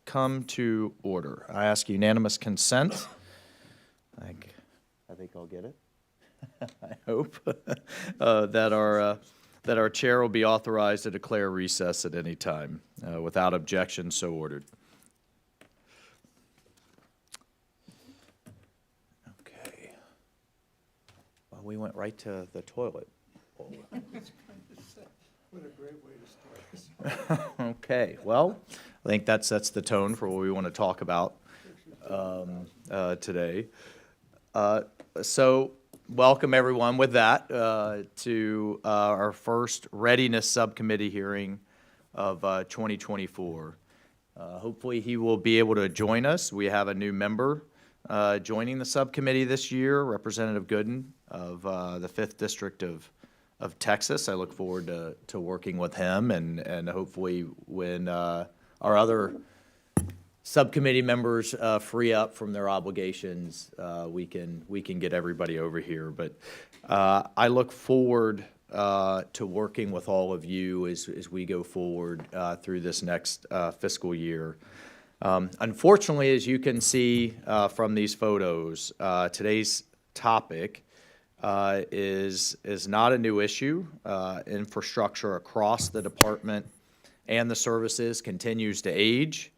come to order. I ask unanimous consent. I think I'll get it. I hope that our chair will be authorized to declare recess at any time. Without objection, so ordered. Okay. Well, we went right to the toilet. What a great way to start. Okay, well, I think that sets the tone for what we want to talk about today. So welcome everyone with that to our first readiness subcommittee hearing of 2024. Hopefully he will be able to join us. We have a new member joining the subcommittee this year, Representative Gooden of the 5th District of Texas. I look forward to working with him, and hopefully when our other subcommittee members free up from their obligations, we can get everybody over here. But I look forward to working with all of you as we go forward through this next fiscal year. Unfortunately, as you can see from these photos, today's topic is not a new issue. Infrastructure across the department and the services continues to age,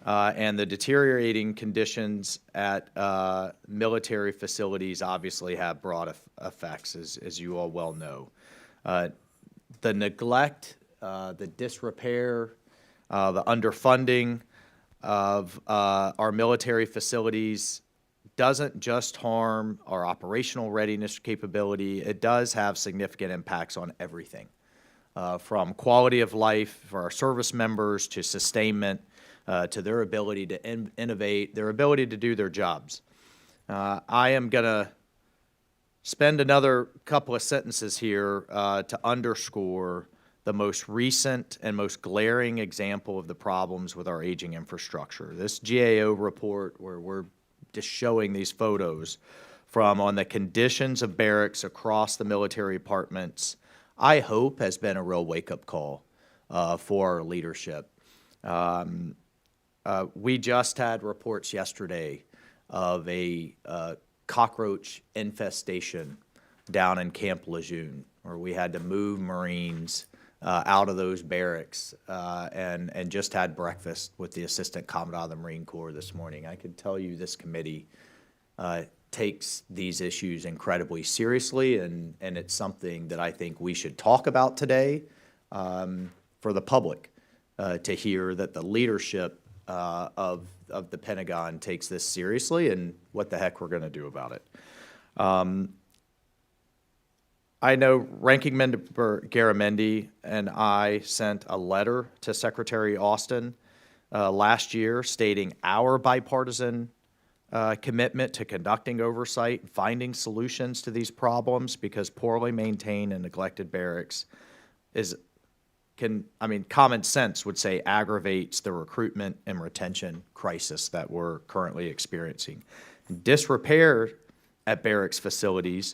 and the deteriorating conditions at military facilities obviously have broad effects, as you all well know. The neglect, the disrepair, the underfunding of our military facilities doesn't just harm our operational readiness capability, it does have significant impacts on everything, from quality of life for our service members to sustainment, to their ability to innovate, their ability to do their jobs. I am going to spend another couple of sentences here to underscore the most recent and most glaring example of the problems with our aging infrastructure. This GAO report, where we're just showing these photos from on the conditions of barracks across the military departments, I hope has been a real wake-up call for our leadership. We just had reports yesterday of a cockroach infestation down in Camp Lejeune, where we had to move Marines out of those barracks and just had breakfast with the Assistant Commandant of the Marine Corps this morning. I can tell you this committee takes these issues incredibly seriously, and it's something that I think we should talk about today for the public to hear that the leadership of the Pentagon takes this seriously and what the heck we're going to do about it. I know Ranking Member Garamendi and I sent a letter to Secretary Austin last year stating our bipartisan commitment to conducting oversight and finding solutions to these problems, because poorly maintained and neglected barracks common sense would say aggravates the recruitment and retention crisis that we're currently experiencing. Disrepair at barracks facilities,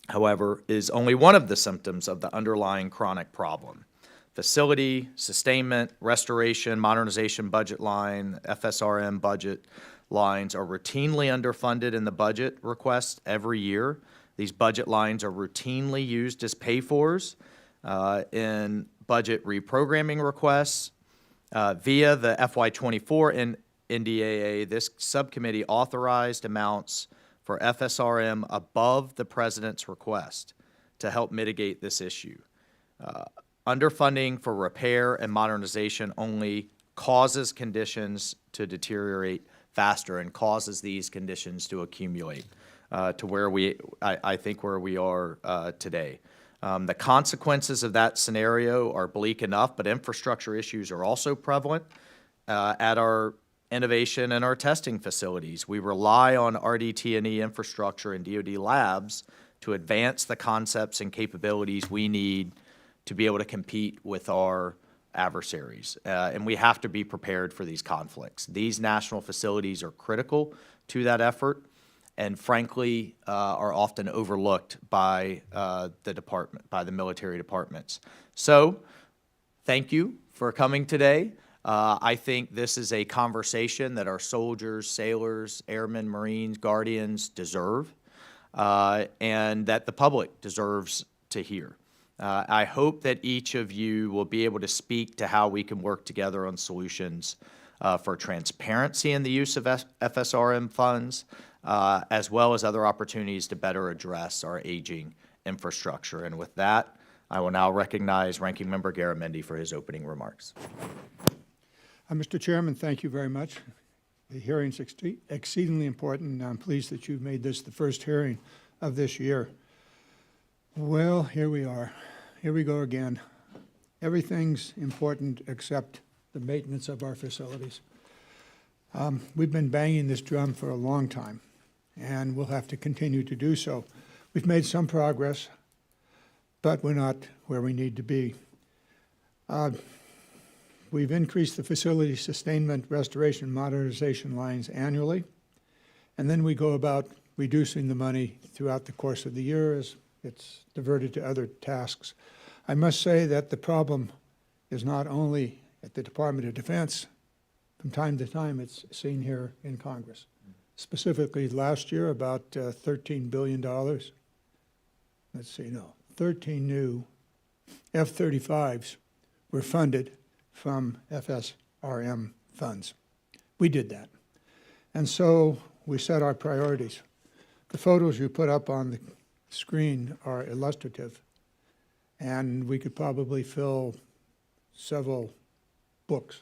however, is only one of the symptoms of the underlying chronic problem. Facility, sustainment, restoration, modernization budget line, FSRM budget lines are routinely underfunded in the budget requests every year. These budget lines are routinely used as pay-fors in budget reprogramming requests. Via the FY24 NDAA, this subcommittee authorized amounts for FSRM above the President's request to help mitigate this issue. Underfunding for repair and modernization only causes conditions to deteriorate faster and causes these conditions to accumulate to where I think where we are today. The consequences of that scenario are bleak enough, but infrastructure issues are also prevalent at our innovation and our testing facilities. We rely on RDT&E infrastructure and DOD labs to advance the concepts and capabilities we need to be able to compete with our adversaries. And we have to be prepared for these conflicts. These national facilities are critical to that effort, and frankly, are often overlooked by the department, by the military departments. So, thank you for coming today. I think this is a conversation that our soldiers, sailors, airmen, Marines, Guardians deserve, and that the public deserves to hear. I hope that each of you will be able to speak to how we can work together on solutions for transparency in the use of FSRM funds, as well as other opportunities to better address our aging infrastructure. And with that, I will now recognize Ranking Member Garamendi for his opening remarks. Mr. Chairman, thank you very much. The hearing's exceedingly important, and I'm pleased that you've made this the first hearing of this year. Well, here we are. Here we go again. Everything's important except the maintenance of our facilities. We've been banging this drum for a long time, and we'll have to continue to do so. We've made some progress, but we're not where we need to be. We've increased the facility sustainment, restoration, modernization lines annually, and then we go about reducing the money throughout the course of the year as it's diverted to other tasks. I must say that the problem is not only at the Department of Defense. From time to time, it's seen here in Congress. Specifically, last year, about $13 billion. Let's see, no, 13 new F-35s were funded from FSRM funds. We did that. And so we set our priorities. The photos you put up on the screen are illustrative, and we could probably fill several books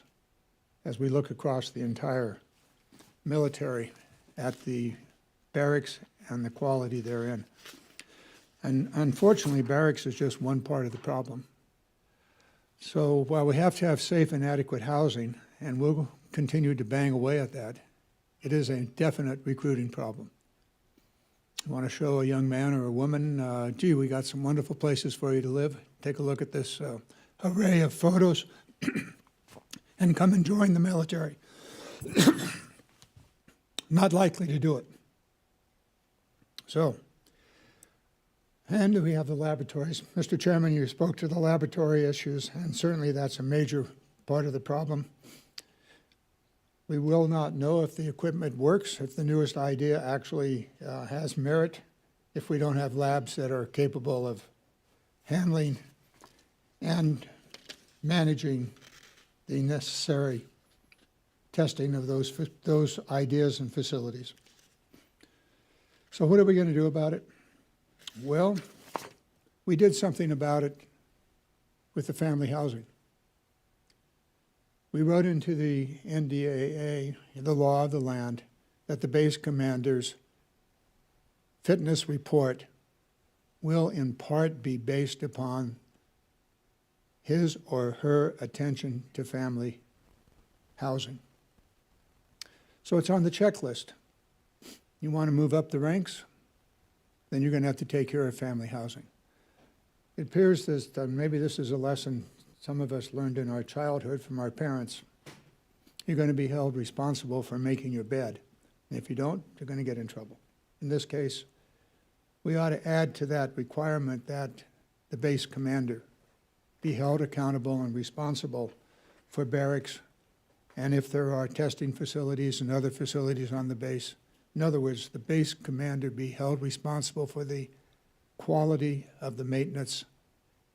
as we look across the entire military at the barracks and the quality therein. And unfortunately, barracks is just one part of the problem. So while we have to have safe and adequate housing, and we'll continue to bang away at that, it is a definite recruiting problem. You want to show a young man or a woman, gee, we got some wonderful places for you to live. Take a look at this array of photos and come and join the military. Not likely to do it. So, and we have the laboratories. Mr. Chairman, you spoke to the laboratory issues, and certainly that's a major part of the problem. We will not know if the equipment works, if the newest idea actually has merit, if we don't have labs that are capable of handling and managing the necessary testing of those ideas and facilities. So what are we going to do about it? Well, we did something about it with the family housing. We wrote into the NDAA, the law of the land, that the base commander's fitness report will in part be based upon his or her attention to family housing. So it's on the checklist. You want to move up the ranks? Then you're going to have to take care of family housing. It appears that maybe this is a lesson some of us learned in our childhood from our parents. You're going to be held responsible for making your bed. And if you don't, you're going to get in trouble. In this case, we ought to add to that requirement that the base commander be held accountable and responsible for barracks, and if there are testing facilities and other facilities on the base. In other words, the base commander be held responsible for the quality of the maintenance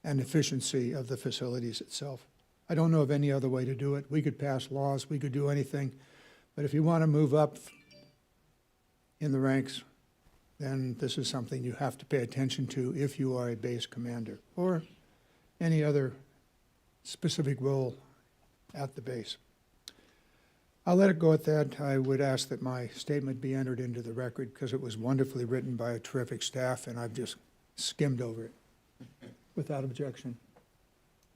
and efficiency of the facilities itself. I don't know of any other way to do it. We could pass laws, we could do anything, but if you want to move up in the ranks, then this is something you have to pay attention to if you are a base commander or any other specific role at the base. I'll let it go at that. I would ask that my statement be entered into the record because it was wonderfully written by a terrific staff, and I've just skimmed over it. Without objection.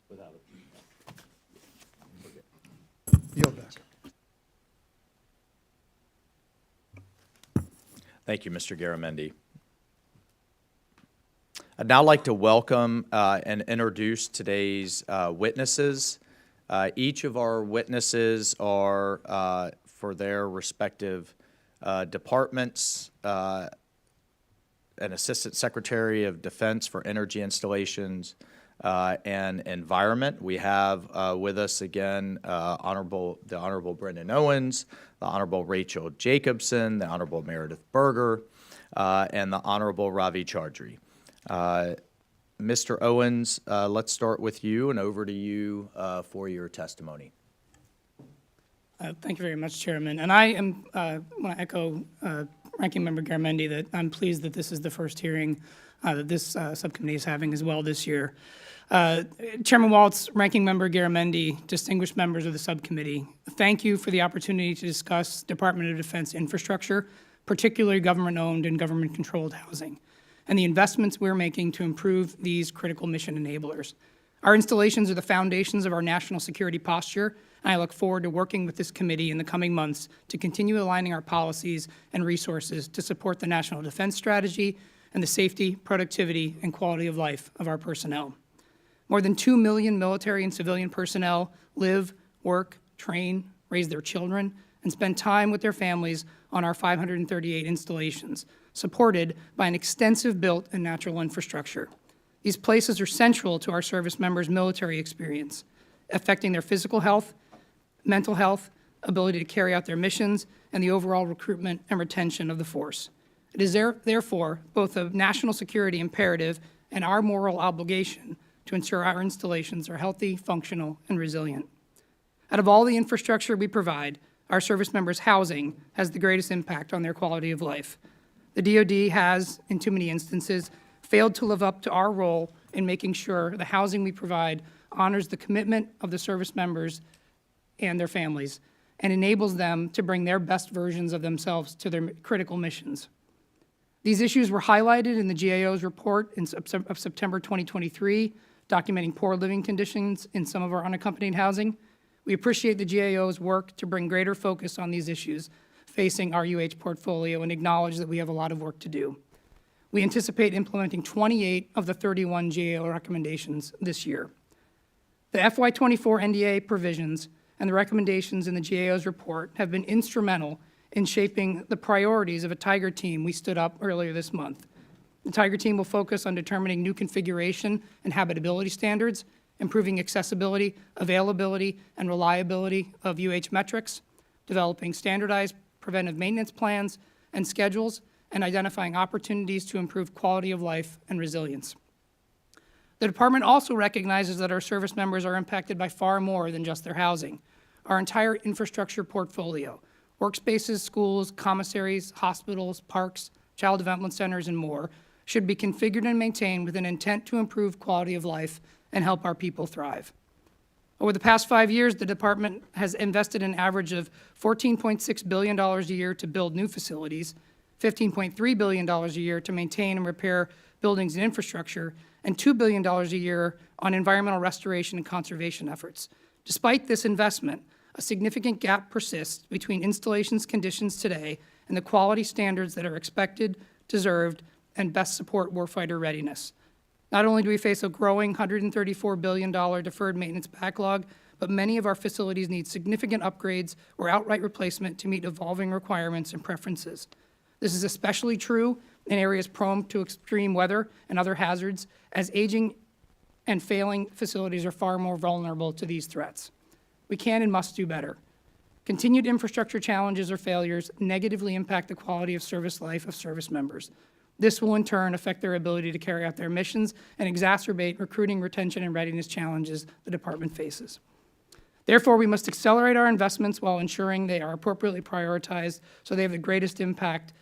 Without Yield back. Thank you, Mr. Garamendi. I'd now like to welcome and introduce today's witnesses. Each of our witnesses are for their respective departments, an Assistant Secretary of Defense for Energy Installations, and Environment. We have with us again the Honorable Brendan Owens, the Honorable Rachel Jacobson, the Honorable Meredith Berger, and the Honorable Ravi Chaudhry. Mr. Owens, let's start with you, and over to you for your testimony. Thank you very much, Chairman. And I am want to echo Ranking Member Garamendi that I'm pleased that this is the first hearing that this subcommittee is having as well this year. Chairman Waltz, Ranking Member Garamendi, distinguished members of the subcommittee, thank you for the opportunity to discuss Department of Defense infrastructure, particularly government-owned and government-controlled housing, and the investments we're making to improve these critical mission enablers. Our installations are the foundations of our national security posture, and I look forward to working with this committee in the coming months to continue aligning our policies and resources to support the national defense strategy and the safety, productivity, and quality of life of our personnel. More than 2 million military and civilian personnel live, work, train, raise their children, and spend time with their families on our 538 installations, supported by an extensive built and natural infrastructure. These places are central to our service members' military experience, affecting their physical health, mental health, ability to carry out their missions, and the overall recruitment and retention of the force. It is therefore both a national security imperative and our moral obligation to ensure our installations are healthy, functional, and resilient. Out of all the infrastructure we provide, our service members' housing has the greatest impact on their quality of life. The DOD has, in too many instances, failed to live up to our role in making sure the housing we provide honors the commitment of the service members and their families and enables them to bring their best versions of themselves to their critical missions. These issues were highlighted in the GAO's report of September 2023, documenting poor living conditions in some of our unaccompanied housing. We appreciate the GAO's work to bring greater focus on these issues facing our UH portfolio and acknowledge that we have a lot of work to do. We anticipate implementing 28 of the 31 GAO recommendations this year. The FY24 NDA provisions and the recommendations in the GAO's report have been instrumental in shaping the priorities of a Tiger team we stood up earlier this month. The Tiger team will focus on determining new configuration and habitability standards, improving accessibility, availability, and reliability of UH metrics, developing standardized preventive maintenance plans and schedules, and identifying opportunities to improve quality of life and resilience. The Department also recognizes that our service members are impacted by far more than just their housing. Our entire infrastructure portfolio, workspaces, schools, commissaries, hospitals, parks, child development centers, and more, should be configured and maintained with an intent to improve quality of life and help our people thrive. Over the past 5 years, the Department has invested an average of $14.6 billion a year to build new facilities, $15.3 billion a year to maintain and repair buildings and infrastructure, and $2 billion a year on environmental restoration and conservation efforts. Despite this investment, a significant gap persists between installations conditions today and the quality standards that are expected, deserved, and best support warfighter readiness. Not only do we face a growing $134 billion deferred maintenance backlog, but many of our facilities need significant upgrades or outright replacement to meet evolving requirements and preferences. This is especially true in areas prone to extreme weather and other hazards, as aging and failing facilities are far more vulnerable to these threats. We can and must do better. Continued infrastructure challenges or failures negatively impact the quality of service life of service members. This will in turn affect their ability to carry out their missions and exacerbate recruiting, retention, and readiness challenges the Department faces. Therefore, we must accelerate our investments while ensuring they are appropriately prioritized so they have the greatest impact.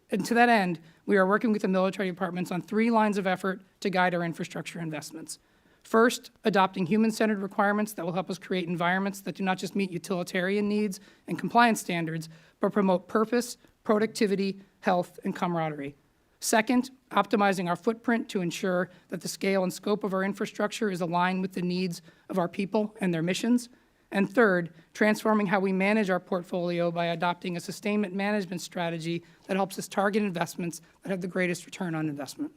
And to that end, we are working with the military departments on 3 lines of effort to guide our infrastructure investments. First, adopting human-centered requirements that will help us create environments that do not just meet utilitarian needs and compliance standards, but promote purpose, productivity, health, and camaraderie. Second, optimizing our footprint to ensure that the scale and scope of our infrastructure is aligned with the needs of our people and their missions. And third, transforming how we manage our portfolio by adopting a sustainment management strategy that helps us target investments that have the greatest return on investment.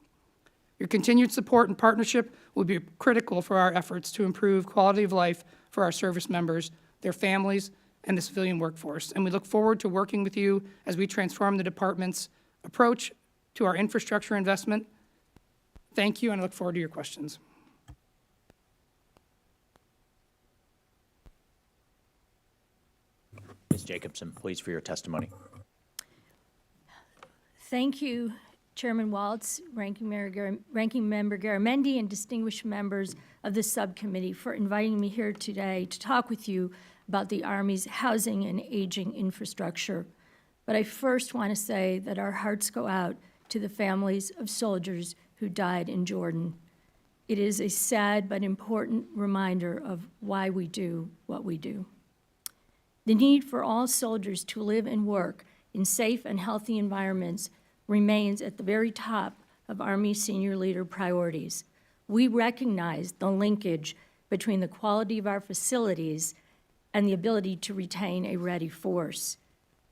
Your continued support and partnership will be critical for our efforts to improve quality of life for our service members, their families, and the civilian workforce. And we look forward to working with you as we transform the Department's approach to our infrastructure investment. Thank you, and I look forward to your questions. Jacobson, please, for your testimony. Thank you, Chairman Waltz, Ranking Member Garamendi, and distinguished members of the subcommittee for inviting me here today to talk with you about the Army's housing and aging infrastructure. But I first want to say that our hearts go out to the families of soldiers who died in Jordan. It is a sad but important reminder of why we do what we do. The need for all soldiers to live and work in safe and healthy environments remains at the very top of Army senior leader priorities. We recognize the linkage between the quality of our facilities and the ability to retain a ready force.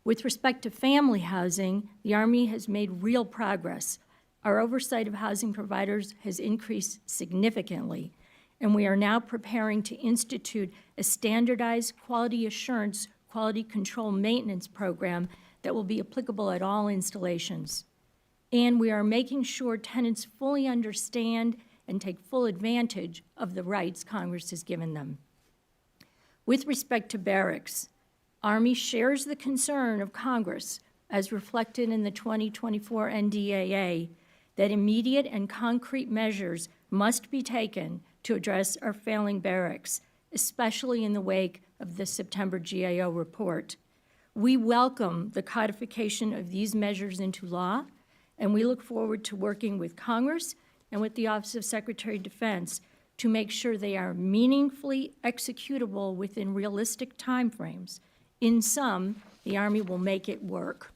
With respect to family housing, the Army has made real progress. Our oversight of housing providers has increased significantly, and we are now preparing to institute a standardized quality assurance, quality control maintenance program that will be applicable at all installations. And we are making sure tenants fully understand and take full advantage of the rights Congress has given them. With respect to barracks, Army shares the concern of Congress, as reflected in the 2024 NDAA, that immediate and concrete measures must be taken to address our failing barracks, especially in the wake of the September GAO report. We welcome the codification of these measures into law, and we look forward to working with Congress and with the Office of Secretary of Defense to make sure they are meaningfully executable within realistic timeframes. In sum, the Army will make it work.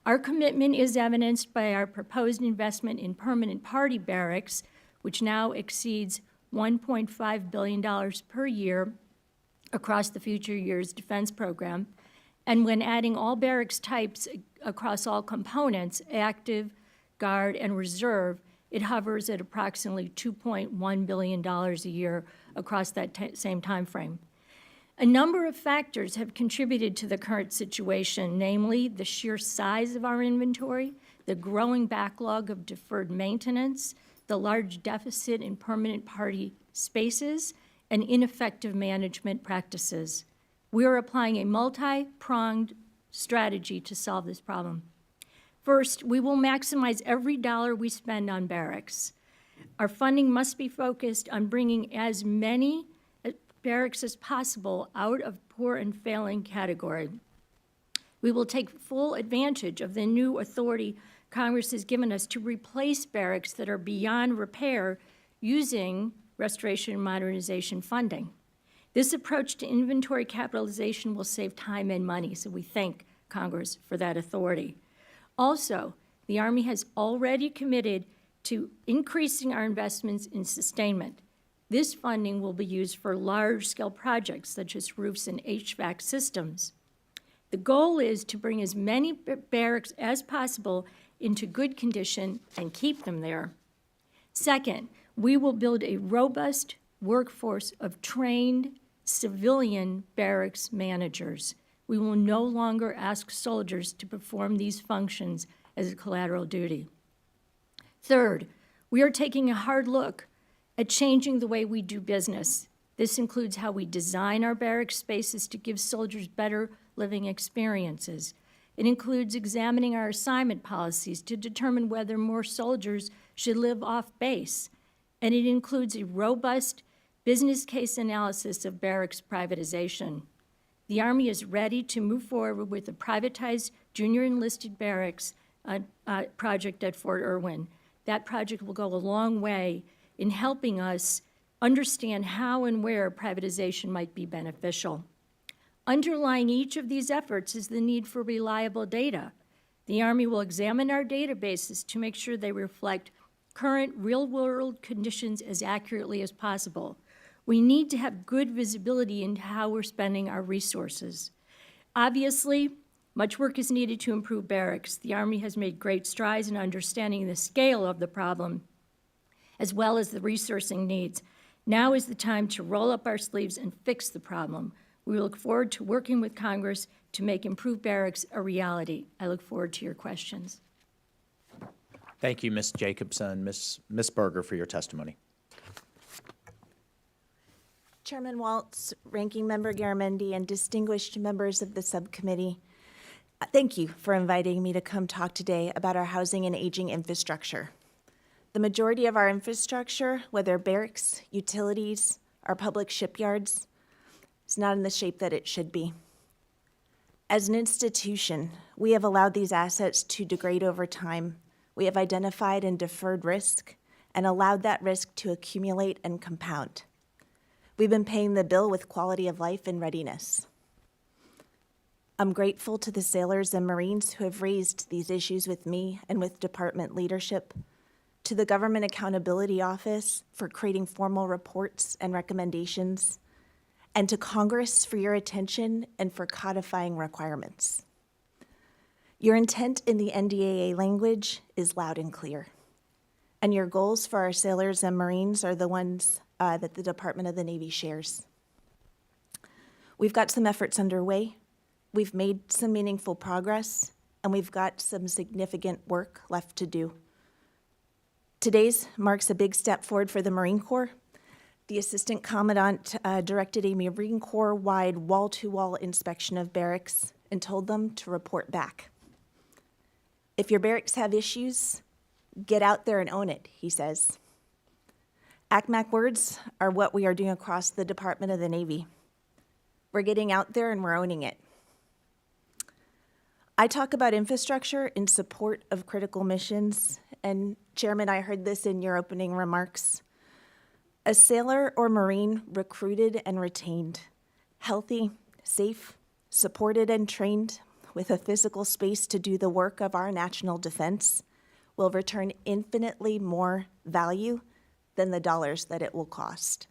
Our commitment is evidenced by our proposed investment in permanent party barracks, which now exceeds $1.5 billion per year across the future years defense program. And when adding all barracks types across all components, active, guard, and reserve, it hovers at approximately $2.1 billion a year across that same time frame. A number of factors have contributed to the current situation, namely the sheer size of our inventory, the growing backlog of deferred maintenance, the large deficit in permanent party spaces, and ineffective management practices. We are applying a multi-pronged strategy to solve this problem. First, we will maximize every dollar we spend on barracks. Our funding must be focused on bringing as many barracks as possible out of poor and failing category. We will take full advantage of the new authority Congress has given us to replace barracks that are beyond repair using restoration and modernization funding. This approach to inventory capitalization will save time and money, so we thank Congress for that authority. Also, the Army has already committed to increasing our investments in sustainment. This funding will be used for large-scale projects such as roofs and HVAC systems. The goal is to bring as many barracks as possible into good condition and keep them there. Second, we will build a robust workforce of trained civilian barracks managers. We will no longer ask soldiers to perform these functions as a collateral duty. Third, we are taking a hard look at changing the way we do business. This includes how we design our barrack spaces to give soldiers better living experiences. It includes examining our assignment policies to determine whether more soldiers should live off base. And it includes a robust business case analysis of barracks privatization. The Army is ready to move forward with a privatized junior enlisted barracks project at Fort Irwin. That project will go a long way in helping us understand how and where privatization might be beneficial. Underlying each of these efforts is the need for reliable data. The Army will examine our databases to make sure they reflect current real-world conditions as accurately as possible. We need to have good visibility into how we're spending our resources. Obviously, much work is needed to improve barracks. The Army has made great strides in understanding the scale of the problem, as well as the resourcing needs. Now is the time to roll up our sleeves and fix the problem. We look forward to working with Congress to make improved barracks a reality. I look forward to your questions. Thank you, Ms. Jacobson. Ms. Berger, for your testimony. Chairman Waltz, Ranking Member Garamendi, and distinguished members of the subcommittee, thank you for inviting me to come talk today about our housing and aging infrastructure. The majority of our infrastructure, whether barracks, utilities, our public shipyards, is not in the shape that it should be. As an institution, we have allowed these assets to degrade over time. We have identified and deferred risk and allowed that risk to accumulate and compound. We've been paying the bill with quality of life and readiness. I'm grateful to the sailors and Marines who have raised these issues with me and with department leadership, to the Government Accountability Office for creating formal reports and recommendations, and to Congress for your attention and for codifying requirements. Your intent in the NDAA language is loud and clear, and your goals for our sailors and Marines are the ones that the Department of the Navy shares. We've got some efforts underway, we've made some meaningful progress, and we've got some significant work left to do. Today's marks a big step forward for the Marine Corps. The Assistant Commandant directed a Marine Corps-wide wall-to-wall inspection of barracks and told them to report back. If your barracks have issues, get out there and own it, he says. ACMAC words are what we are doing across the Department of the Navy. We're getting out there and we're owning it. I talk about infrastructure in support of critical missions, and Chairman, I heard this in your opening remarks. A sailor or Marine recruited and retained, healthy, safe, supported and trained, with a physical space to do the work of our national defense, will return infinitely more value than the dollars that it will cost.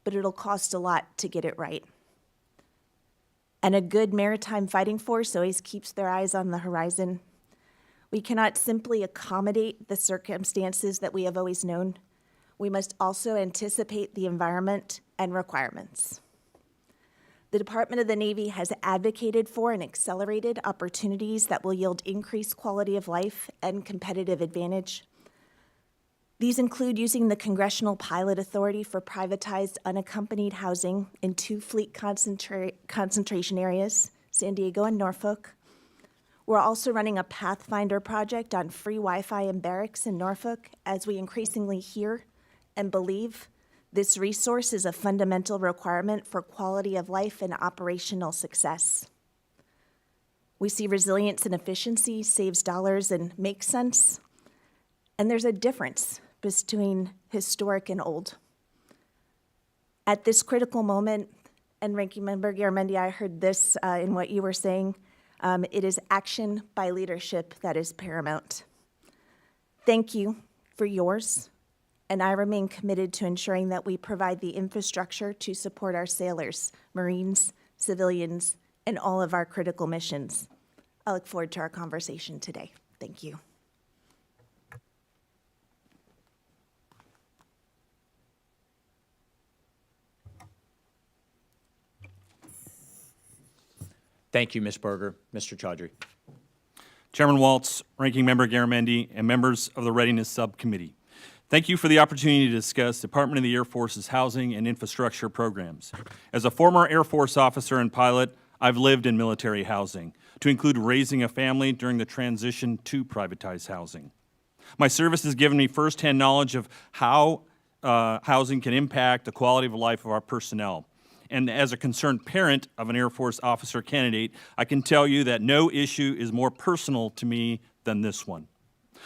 But it'll cost a lot to get it right. And a good maritime fighting force always keeps their eyes on the horizon. We cannot simply accommodate the circumstances that we have always known. We must also anticipate the environment and requirements. The Department of the Navy has advocated for and accelerated opportunities that will yield increased quality of life and competitive advantage. These include using the Congressional Pilot Authority for privatized unaccompanied housing in 2 fleet concentration areas, San Diego and Norfolk. We're also running a Pathfinder project on free Wi-Fi in barracks in Norfolk as we increasingly hear and believe this resource is a fundamental requirement for quality of life and operational success. We see resilience and efficiency saves dollars and makes sense, and there's a difference between historic and old. At this critical moment, and Ranking Member Garamendi, I heard this in what you were saying, it is action by leadership that is paramount. Thank you for yours, and I remain committed to ensuring that we provide the infrastructure to support our sailors, Marines, civilians, and all of our critical missions. I look forward to our conversation today. Thank you. Thank you, Ms. Berger. Mr. Chaudhry. Chairman Waltz, Ranking Member Garamendi, and members of the Readiness Subcommittee. Thank you for the opportunity to discuss Department of the Air Force's housing and infrastructure programs. As a former Air Force officer and pilot, I've lived in military housing, to include raising a family during the transition to privatized housing. My service has given me firsthand knowledge of how housing can impact the quality of life of our personnel. And as a concerned parent of an Air Force officer candidate, I can tell you that no issue is more personal to me than this one.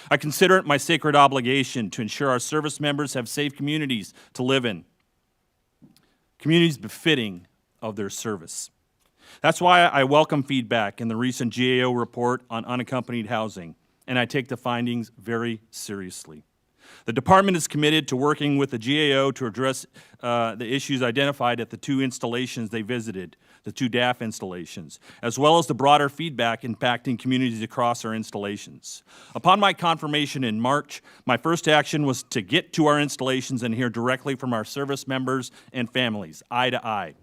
I consider it my sacred obligation to ensure our service members have safe communities to live in, communities befitting of their service. That's why I welcome feedback in the recent GAO report on unaccompanied housing, and I take the findings very seriously. The department is committed to working with the GAO to address the issues identified at the 2 installations they visited, the 2 DAF installations, as well as the broader feedback impacting communities across our installations. Upon my confirmation in March, my first action was to get to our installations and hear directly from our service members and families, eye to eye.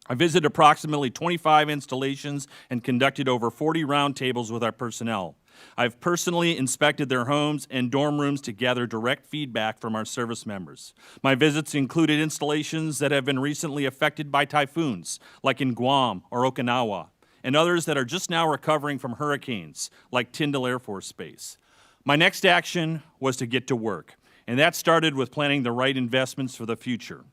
I visited approximately 25 installations and conducted over 40 roundtables with our personnel. I've personally inspected their homes and dorm rooms to gather direct feedback from our service members. My visits included installations that have been recently affected by typhoons, like in Guam or Okinawa, and others that are just now recovering from hurricanes, like Tyndall Air Force Base. My next action was to get to work, and that started with planning the right investments for the future.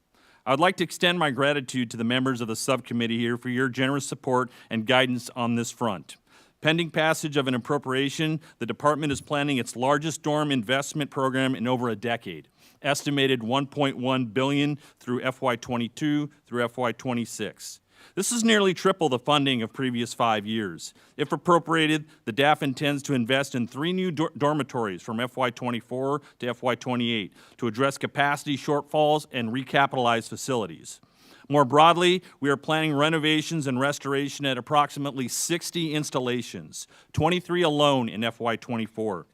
I would like to extend my gratitude to the members of the subcommittee here for your generous support and guidance on this front. Pending passage of an appropriation, the department is planning its largest dorm investment program in over a decade, estimated $1.1 billion through FY22 through FY26. This is nearly triple the funding of previous 5 years. If appropriated, the DAF intends to invest in 3 new dormitories from FY24 to FY28 to address capacity shortfalls and recapitalize facilities. More broadly, we are planning renovations and restoration at approximately 60 installations, 23 alone in FY24.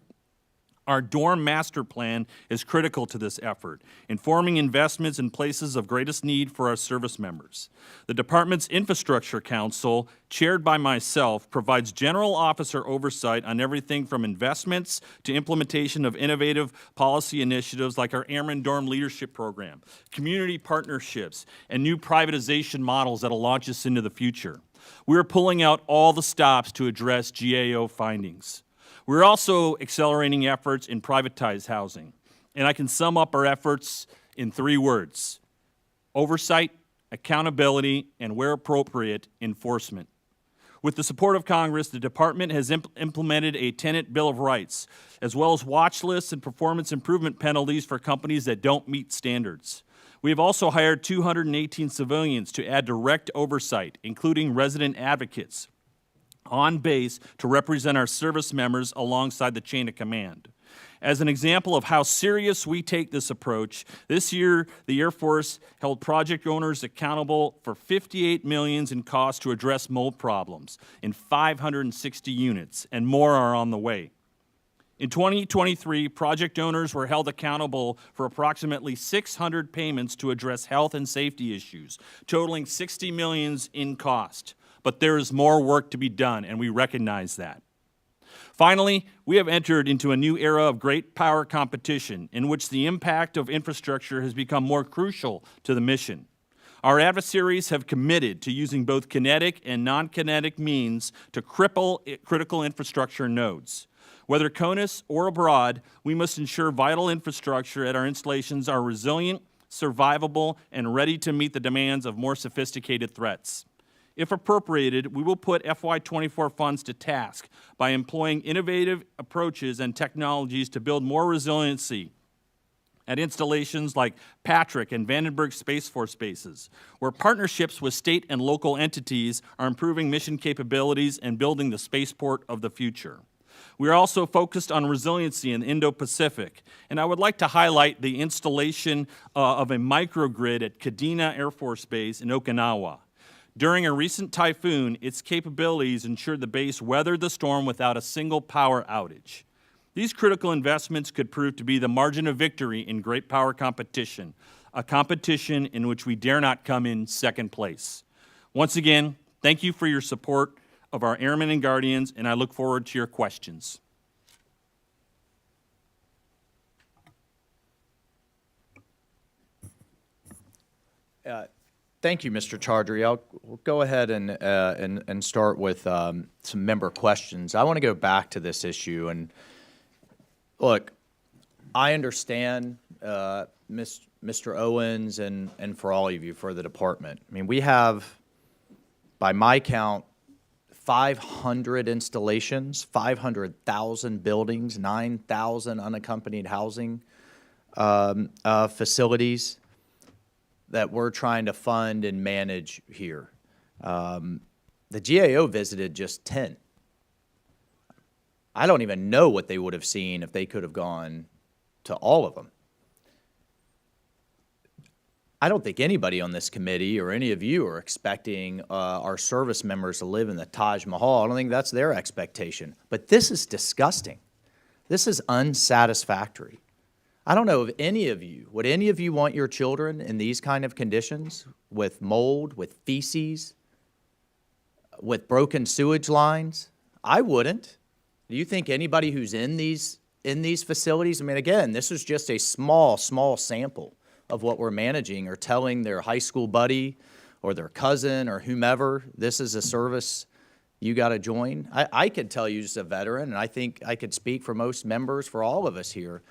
Our dorm master plan is critical to this effort, informing investments in places of greatest need for our service members. The department's Infrastructure Council, chaired by myself, provides general officer oversight on everything from investments to implementation of innovative policy initiatives like our Airman Dorm Leadership Program, community partnerships, and new privatization models that'll launch us into the future. We are pulling out all the stops to address GAO findings. We're also accelerating efforts in privatized housing, and I can sum up our efforts in 3 words: oversight, accountability, and where appropriate, enforcement. With the support of Congress, the department has implemented a tenant bill of rights, as well as watch lists and performance improvement penalties for companies that don't meet standards. We have also hired 218 civilians to add direct oversight, including resident advocates, on base to represent our service members alongside the chain of command. As an example of how serious we take this approach, this year the Air Force held project owners accountable for $58 million in costs to address mold problems in 560 units, and more are on the way. In 2023, project owners were held accountable for approximately 600 payments to address health and safety issues, totaling $60 million in cost. But there is more work to be done, and we recognize that. Finally, we have entered into a new era of great power competition in which the impact of infrastructure has become more crucial to the mission. Our adversaries have committed to using both kinetic and non-kinetic means to cripple critical infrastructure nodes. Whether CONUS or abroad, we must ensure vital infrastructure at our installations are resilient, survivable, and ready to meet the demands of more sophisticated threats. If appropriated, we will put FY24 funds to task by employing innovative approaches and technologies to build more resiliency at installations like Patrick and Vandenberg Space Force bases, where partnerships with state and local entities are improving mission capabilities and building the spaceport of the future. We are also focused on resiliency in the Indo-Pacific, and I would like to highlight the installation of a microgrid at Kadena Air Force Base in Okinawa. During a recent typhoon, its capabilities ensured the base weathered the storm without a single power outage. These critical investments could prove to be the margin of victory in great power competition, a competition in which we dare not come in second place. Once again, thank you for your support of our airmen and guardians, and I look forward to your questions. Thank you, Mr. Chaudhry. We'll go ahead and start with some member questions. I want to go back to this issue. And look, I understand, Mr. Owens, and for all of you, for the department. I mean, we have, by my count, 500 installations, 500,000 buildings, 9,000 unaccompanied housing facilities that we're trying to fund and manage here. The GAO visited just 10. I don't even know what they would have seen if they could have gone to all of them. I don't think anybody on this committee or any of you are expecting our service members to live in the Taj Mahal. I don't think that's their expectation. But this is disgusting. This is unsatisfactory. I don't know if any of you, would any of you want your children in these kind of conditions with mold, with feces, with broken sewage lines? I wouldn't. Do you think anybody who's in these facilities, I mean, again, this is just a small sample of what we're managing, or telling their high school buddy or their cousin or whomever, this is a service you got to join? I could tell you as a veteran, and I think I could speak for most members, for all of us here,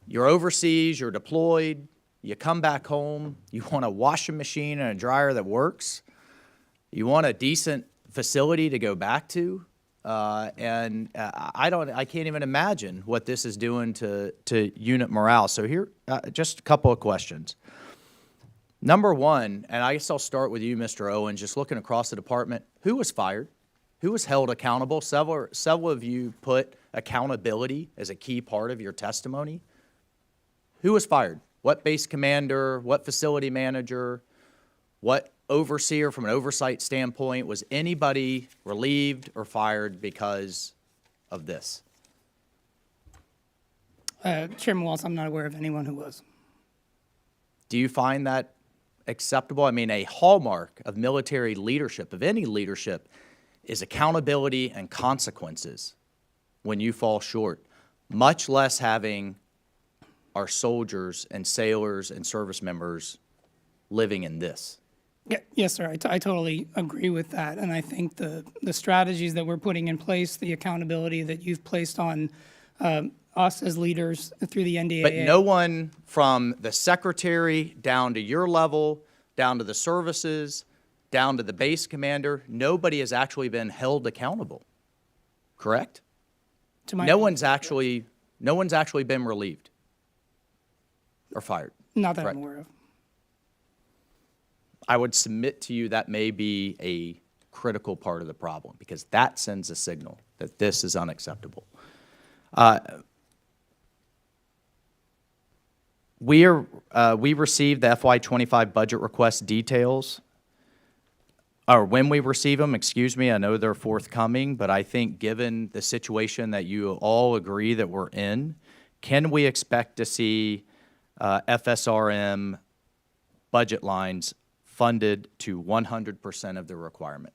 you're overseas, you're deployed, you come back home, you want a washing machine and a dryer that works, you want a decent facility to go back to, I can't even imagine what this is doing to unit morale. So here, just a couple of questions. Number one, and I guess I'll start with you, Mr. Owens, just looking across the department, who was fired? Who was held accountable? Several of you put accountability as a key part of your testimony. Who was fired? What base commander, what facility manager, what overseer from an oversight standpoint? Was anybody relieved or fired because of this? Chairman Waltz, I'm not aware of anyone who was. Do you find that acceptable? I mean, a hallmark of military leadership, of any leadership, is accountability and consequences when you fall short, much less having our soldiers and sailors and service members living in this. Yeah, yes, sir. I totally agree with that. And I think the strategies that we're putting in place, the accountability that you've placed on us as leaders through the NDAA. But no one from the secretary down to your level, down to the services, down to the base commander, nobody has actually been held accountable, correct? To my No one's actually been relieved or fired. Not that correct. I'm aware of. I would submit to you that may be a critical part of the problem, because that sends a signal that this is unacceptable. We received the FY25 budget request details, or when we receive them, excuse me, I know they're forthcoming, but I think given the situation that you all agree that we're in, can we expect to see FSRM budget lines funded to 100% of the requirement?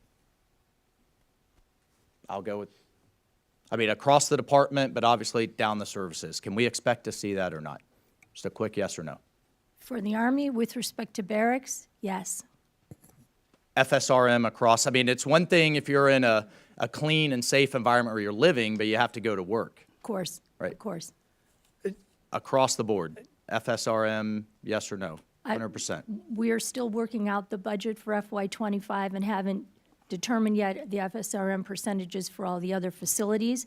I'll go with, across the department, but obviously down the services. Can we expect to see that or not? Just a quick yes or no. For the Army, with respect to barracks, yes. FSRM across, it's one thing if you're in a clean and safe environment where you're living, but you have to go to work. Of course. Right. Of course. Across the board, FSRM, yes or no? 100%. We are still working out the budget for FY25 and haven't determined yet the FSRM percentages for all the other facilities.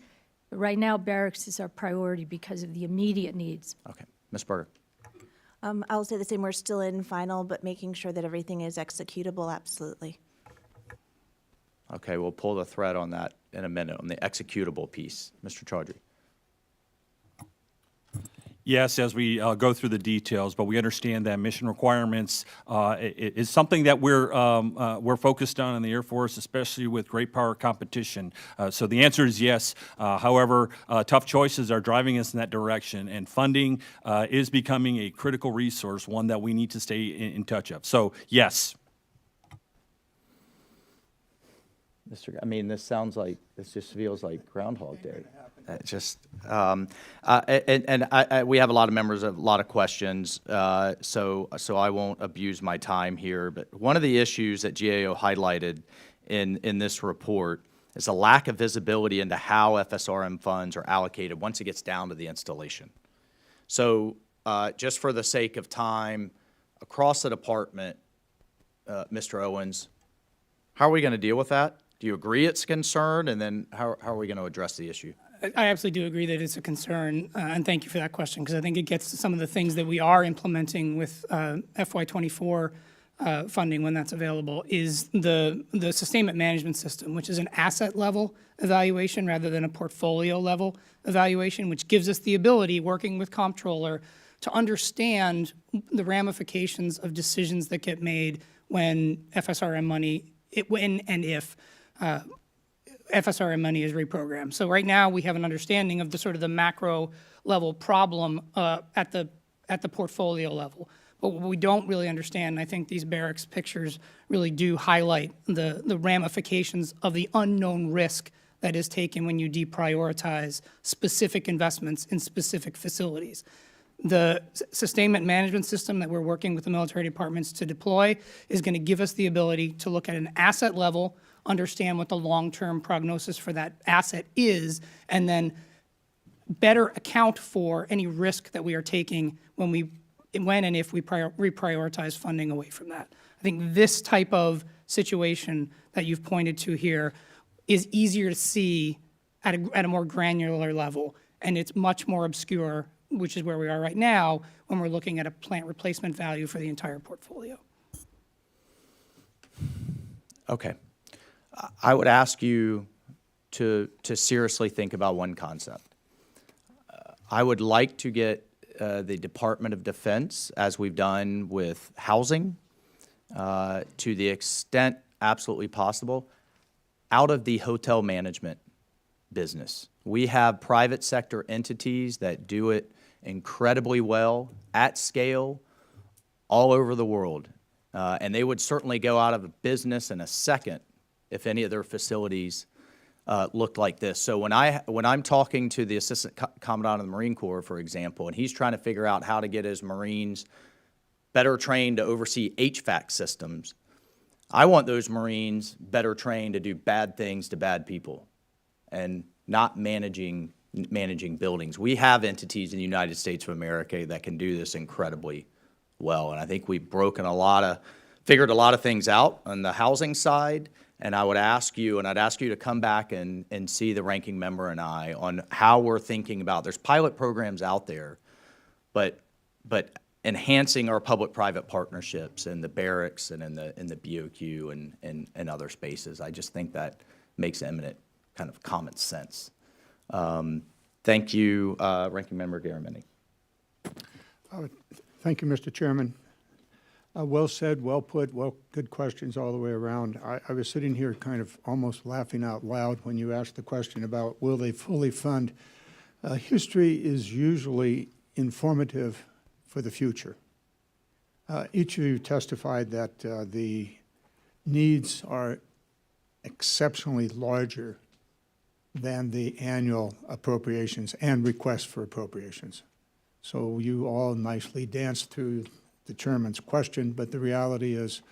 But right now, barracks is our priority because of the immediate needs. Okay. Ms. Berger. I'll say the same. We're still in final, but making sure that everything is executable, absolutely. Okay, we'll pull the thread on that in a minute, on the executable piece. Mr. Chaudhry. Yes, as we go through the details, but we understand that mission requirements is something that we're focused on in the Air Force, especially with great power competition. So the answer is yes. However, tough choices are driving us in that direction, and funding is becoming a critical resource, one that we need to stay in touch of. So yes. This sounds like, this just feels like Groundhog Day. We have a lot of members, a lot of questions, so I won't abuse my time here. But one of the issues that GAO highlighted in this report is a lack of visibility into how FSRM funds are allocated once it gets down to the installation. So just for the sake of time, across the department, Mr. Owens, how are we going to deal with that? Do you agree it's a concern? And then how are we going to address the issue? I absolutely do agree that it's a concern, and thank you for that question, because I think it gets to some of the things that we are implementing with FY24 funding when that's available, is the sustainment management system, which is an asset-level evaluation rather than a portfolio-level evaluation, which gives us the ability, working with Comptroller, to understand the ramifications of decisions that get made when FSRM money, when and if FSRM money is reprogrammed. So right now, we have an understanding of the sort of the macro level problem at the portfolio level. But what we don't really understand, and I think these barracks pictures really do highlight the ramifications of the unknown risk that is taken when you deprioritize specific investments in specific facilities. The sustainment management system that we're working with the military departments to deploy is going to give us the ability to look at an asset level, understand what the long-term prognosis for that asset is, and then better account for any risk that we are taking when and if we reprioritize funding away from that. I think this type of situation that you've pointed to here is easier to see at a more granular level, and it's much more obscure, which is where we are right now when we're looking at a plant replacement value for the entire portfolio. Okay. I would ask you to seriously think about one concept. I would like to get the Department of Defense, as we've done with housing, to the extent absolutely possible, out of the hotel management business. We have private sector entities that do it incredibly well, at scale, all over the world. And they would certainly go out of business in a second if any of their facilities looked like this. So when I'm talking to the Assistant Commandant of the Marine Corps, for example, and he's trying to figure out how to get his Marines better trained to oversee HVAC systems, I want those Marines better trained to do bad things to bad people and not managing buildings. We have entities in the United States of America that can do this incredibly well, and I think we've figured a lot of things out on the housing side. And I would ask you, and I'd ask you to come back and see the ranking member and I on how we're thinking about, there's pilot programs out there, but enhancing our public-private partnerships in the barracks and in the BOQ and other spaces. I just think that makes eminent kind of common sense. Thank you, Ranking Member Garamendi. Thank you, Mr. Chairman. Well said, well put, good questions all the way around. I was sitting here kind of almost laughing out loud when you asked the question about will they fully fund. History is usually informative for the future. Each of you testified that the needs are exceptionally larger than the annual appropriations and requests for appropriations. So you all nicely danced through the chairman's question, but the reality is,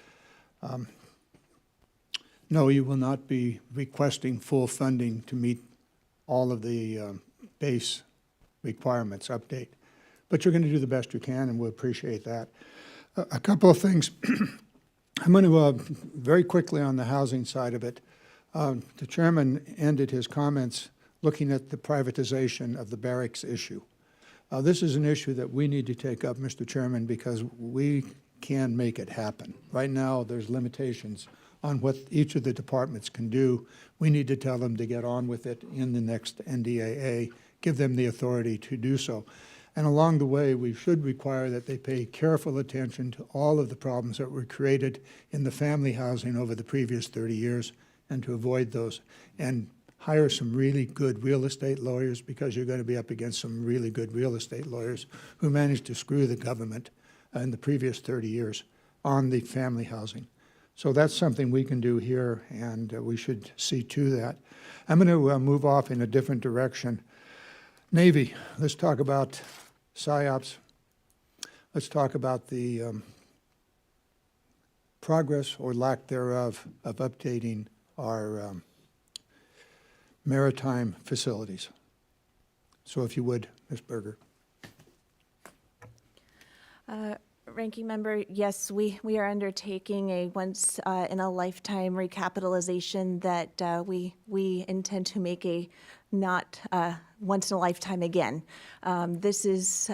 no, you will not be requesting full funding to meet all of the base requirements update. But you're going to do the best you can, and we appreciate that. A couple of things. I'm going to, very quickly on the housing side of it, the chairman ended his comments looking at the privatization of the barracks issue. This is an issue that we need to take up, Mr. Chairman, because we can make it happen. Right now, there's limitations on what each of the departments can do. We need to tell them to get on with it in the next NDAA, give them the authority to do so. And along the way, we should require that they pay careful attention to all of the problems that were created in the family housing over the previous 30 years and to avoid those. And hire some really good real estate lawyers, because you're going to be up against some really good real estate lawyers who managed to screw the government in the previous 30 years on the family housing. So that's something we can do here, and we should see to that. I'm going to move off in a different direction. Navy, let's talk about PSYOPs. Let's talk about the progress or lack thereof of updating our maritime facilities. So if you would, Ms. Berger. Ranking Member, yes, we are undertaking a once-in-a-lifetime recapitalization that we intend to make a not once-in-a-lifetime again. This is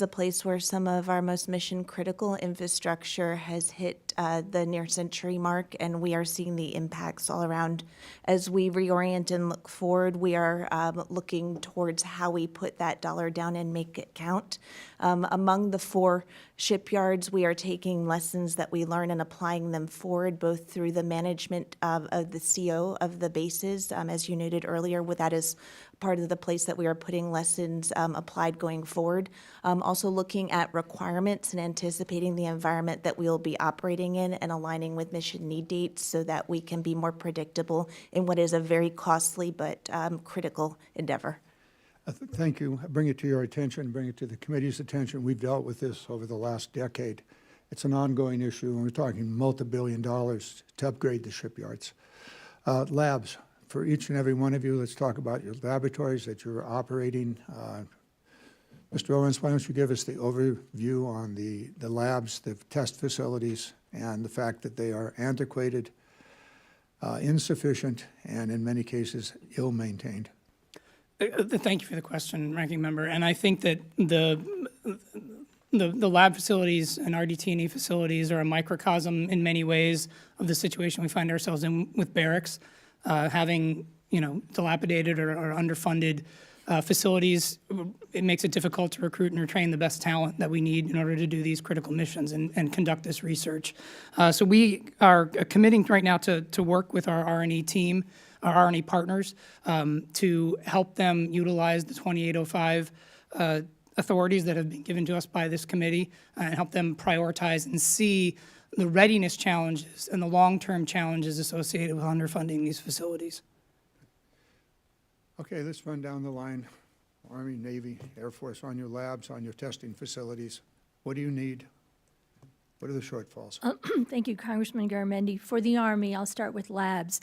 a place where some of our most mission-critical infrastructure has hit the near-century mark, and we are seeing the impacts all around. As we reorient and look forward, we are looking towards how we put that dollar down and make it count. Among the 4 shipyards, we are taking lessons that we learn and applying them forward, both through the management of the CO of the bases, as you noted noted earlier, with that is part of the place that we are putting lessons applied going forward. Also looking at requirements and anticipating the environment that we will be operating in and aligning with mission need dates so that we can be more predictable in what is a very costly but critical endeavor. Thank you. I bring it to your attention, bring it to the committee's attention. We've dealt with this over the last decade. It's an ongoing issue, and we're talking multi-billion dollars to upgrade the shipyards. Labs, for each and every one of you, let's talk about your laboratories that you're operating. Mr. Owens, why don't you give us the overview on the labs, the test facilities, and the fact that they are antiquated, insufficient, and in many cases, ill-maintained. Thank you for the question, Ranking Member. And I think that the lab facilities and RDT&E facilities are a microcosm in many ways of the situation we find ourselves in with barracks, having dilapidated or underfunded facilities. It makes it difficult to recruit and retrain the best talent that we need in order to do these critical missions and conduct this research. So we are committing right now to work with our R&E team, our R&E partners, to help them utilize the 2805 authorities that have been given to us by this committee and help them prioritize and see the readiness challenges and the long-term challenges associated with underfunding these facilities. Okay, let's run down the line. Army, Navy, Air Force, on your labs, on your testing facilities. What do you need? What are the shortfalls? Thank you, Congressman Garamendi. For the Army, I'll start with labs.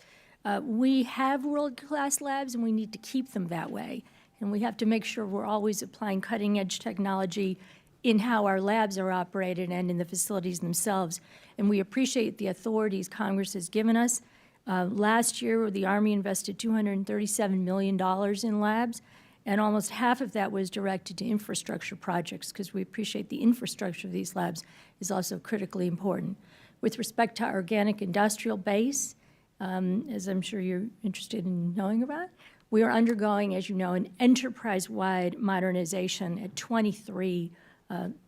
We have world-class labs, and we need to keep them that way. And we have to make sure we're always applying cutting-edge technology in how our labs are operated and in the facilities themselves. And we appreciate the authorities Congress has given us. Last year, the Army invested $237 million in labs, and almost half of that was directed to infrastructure projects, because we appreciate the infrastructure of these labs is also critically important. With respect to our organic industrial base, as I'm sure you're interested in knowing about, we are undergoing, as you know, an enterprise-wide modernization at 23,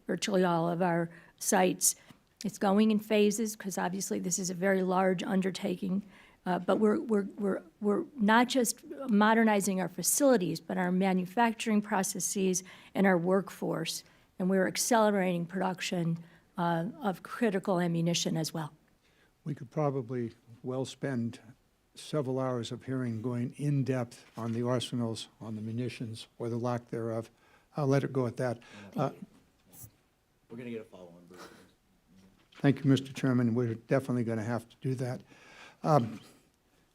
virtually all of our sites. It's going in phases, because obviously this is a very large undertaking. But we're not just modernizing our facilities, but our manufacturing processes and our workforce. And we're accelerating production of critical ammunition as well. We could probably well spend several hours of hearing going in-depth on the arsenals, on the munitions, or the lack thereof. I'll let it go at that. We're going to get a follow-on, Bruce. Thank you, Mr. Chairman. We're definitely going to have to do that.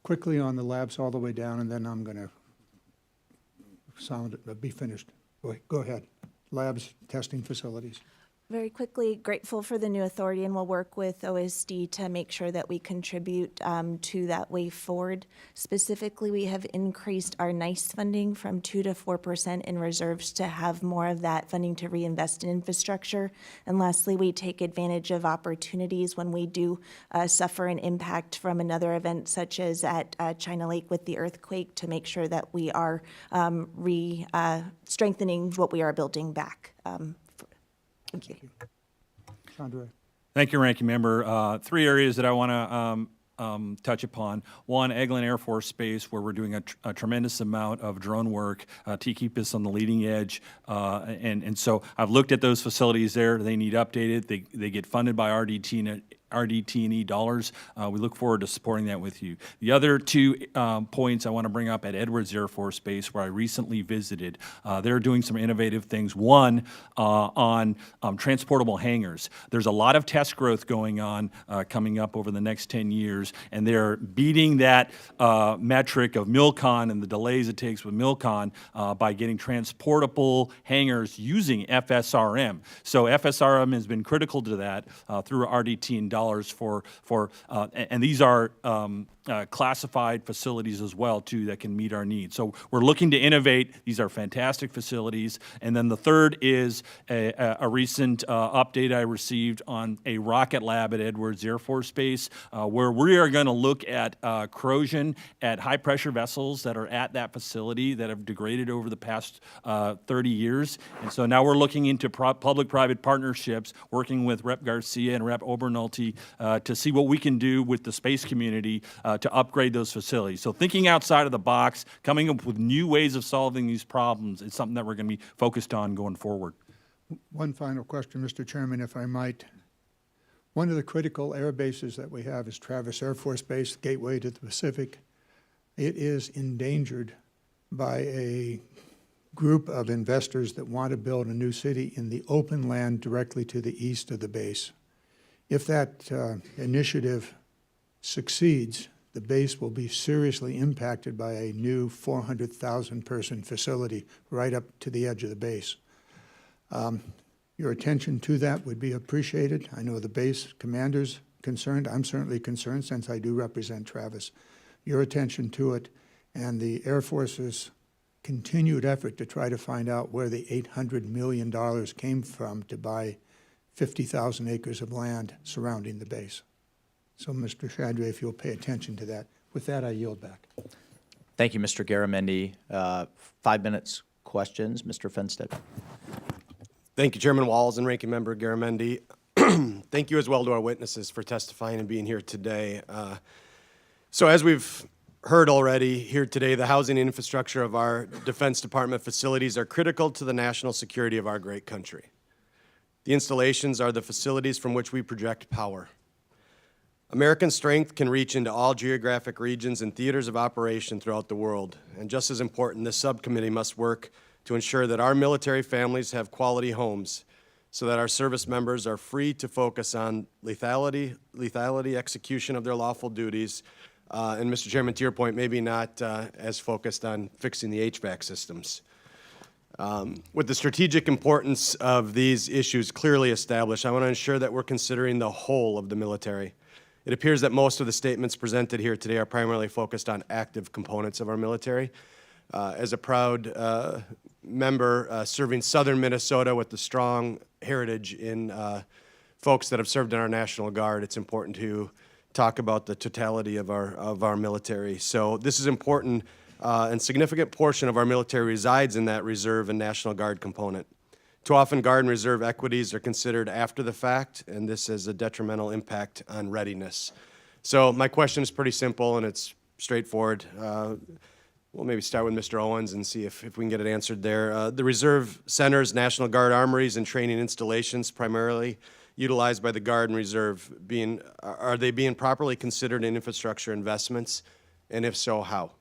Quickly on the labs all the way down, and then I'm going to be finished. Go ahead. Labs, testing facilities. Very quickly, grateful for the new authority, and we'll work with OSD to make sure that we contribute to that way forward. Specifically, we have increased our NICE funding from 2 to 4% in reserves to have more of that funding to reinvest in infrastructure. And lastly, we take advantage of opportunities when we do suffer an impact from another event, such as at China Lake with the earthquake, to make sure that we are strengthening what we are building back. Thank you. Chandra. Thank you, Ranking Member. Three areas that I want to touch upon. One, Eglin Air Force Base, where we're doing a tremendous amount of drone work to keep us on the leading edge. And so I've looked at those facilities there. They need updated. They get funded by RDT&E dollars. We look forward to supporting that with you. The other two points I want to bring up at Edwards Air Force Base, where I recently visited, they're doing some innovative things. One, on transportable hangars. There's a lot of test growth going on coming up over the next 10 years, and they're beating that metric of MILCON and the delays it takes with MILCON by getting transportable hangars using FSRM. So FSRM has been critical to that through RDT&E dollars and these are classified facilities as well, too, that can meet our needs. So we're looking to innovate. These are fantastic facilities. And then the third is a recent update I received on a rocket lab at Edwards Air Force Base, where we are going to look at corrosion at high-pressure vessels that are at that facility that have degraded over the past 30 years. And so now we're looking into public-private partnerships, working with Rep. Garcia and Rep. Obernolte to see what we can do with the space community to upgrade those facilities. So thinking outside of the box, coming up with new ways of solving these problems is something that we're going to be focused on going forward. One final question, Mr. Chairman, if I might. One of the critical air bases that we have is Travis Air Force Base, gateway to the Pacific. It is endangered by a group of investors that want to build a new city in the open land directly to the east of the base. If that initiative succeeds, the base will be seriously impacted by a new 400,000-person facility right up to the edge of the base. Your attention to that would be appreciated. I know the base commander's concerned. I'm certainly concerned since I do represent Travis. Your attention to it and the Air Force's continued effort to try to find out where the $800 million came from to buy 50,000 acres of land surrounding the base. So, Mr. Shadray, if you'll pay attention to that. With that, I yield back. Thank you, Mr. Garamendi. 5 minutes, questions. Mr. Fenstead. Thank you, Chairman Walz and Ranking Member Garamendi. Thank you as well to our witnesses for testifying and being here today. So as we've heard already here today, the housing and infrastructure of our Defense Department facilities are critical to the national security of our great country. The installations are the facilities from which we project power. American strength can reach into all geographic regions and theaters of operation throughout the world. And just as important, this subcommittee must work to ensure that our military families have quality homes so that our service members are free to focus on lethality, execution of their lawful duties, and Mr. Chairman, to your point, maybe not as focused on fixing the HVAC systems. With the strategic importance of these issues clearly established, I want to ensure that we're considering the whole of the military. It appears that most of the statements presented here today are primarily focused on active components of our military. As a proud member serving southern Minnesota with the strong heritage in folks that have served in our National Guard, it's important to talk about the totality of our military. So this is important and significant portion of our military resides in that Reserve and National Guard component. Too often, Guard and Reserve equities are considered after the fact, and this has a detrimental impact on readiness. So my question is pretty simple, and it's straightforward. We'll maybe start with Mr. Owens and see if we can get it answered there. The Reserve Centers, National Guard armories, and training installations primarily utilized by the Guard and Reserve, are they being properly considered in infrastructure investments? And if so, how?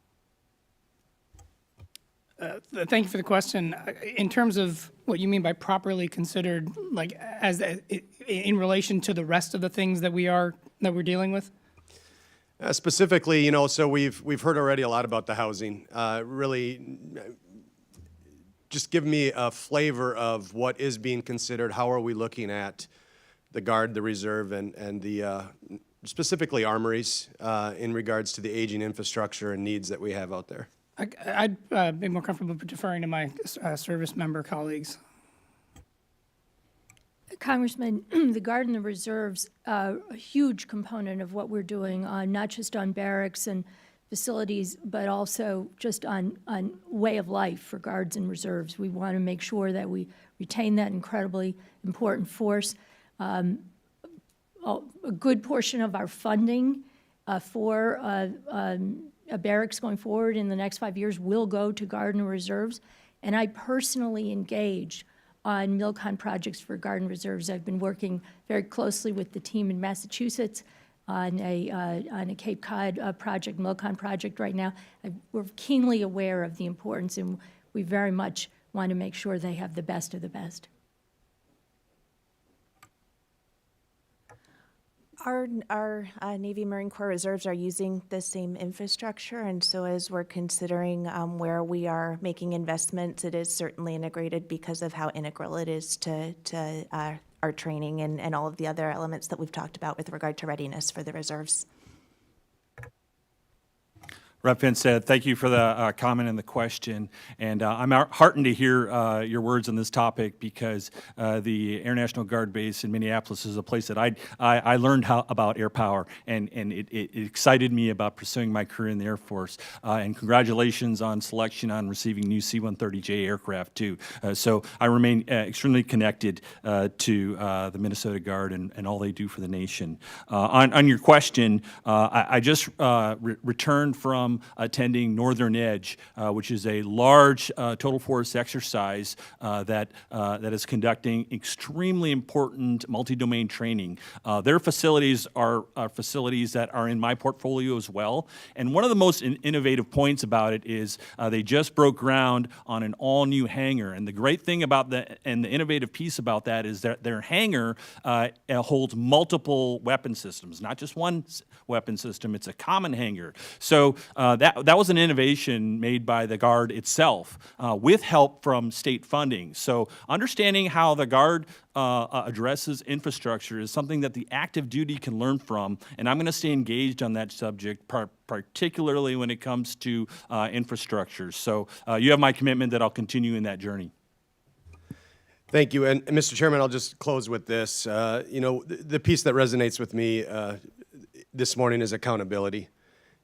Thank you for the question. In terms of what you mean by properly considered, like in relation to the rest of the things that we're dealing with? Specifically, so we've heard already a lot about the housing. Really, just give me a flavor of what is being considered. How are we looking at the Guard, the Reserve, and the specifically armories in regards to the aging infrastructure and needs that we have out there? I'd be more comfortable deferring to my service member colleagues. Congressman, the Guard and the Reserves are a huge component of what we're doing, not just on barracks and facilities, but also just on way of life for Guards and Reserves. We want to make sure that we retain that incredibly important force. A good portion of our funding for barracks going forward in the next 5 years will go to Guard and Reserves. And I personally engaged on MILCON projects for Guard and Reserves. I've been working very closely with the team in Massachusetts on a Cape Cod project, MILCON project right now. We're keenly aware of the importance, and we very much want to make sure they have the best of the best. Our Navy Marine Corps reserves are using the same infrastructure, and so as we're considering where we are making investments, it is certainly integrated because of how integral it is to our training and all of the other elements that we've talked about with regard to readiness for the reserves. Rep. Finstead, thank you for the comment and the question. And I'm heartened to hear your words on this topic because the Air National Guard base in Minneapolis is a place that I learned about air power, and it excited me about pursuing my career in the Air Force. And congratulations on selection on receiving new C-130J aircraft, too. So I remain extremely connected to the Minnesota Guard and all they do for the nation. On your question, I just returned from attending Northern Edge, which is a large total force exercise that is conducting extremely important multi-domain training. Their facilities are facilities that are in my portfolio as well. And one of the most innovative points about it is they just broke ground on an all-new hangar. And the great thing about that, and the innovative piece about that, is that their hangar holds multiple weapon systems, not just one weapon system. It's a common hangar. So that was an innovation made by the Guard itself with help from state funding. So understanding how the Guard addresses infrastructure is something that the active duty can learn from, and I'm going to stay engaged on that subject, particularly when it comes to infrastructure. So you have my commitment that I'll continue in that journey. Thank you. And Mr. Chairman, I'll just close with this. You know, the piece that resonates with me this morning is accountability.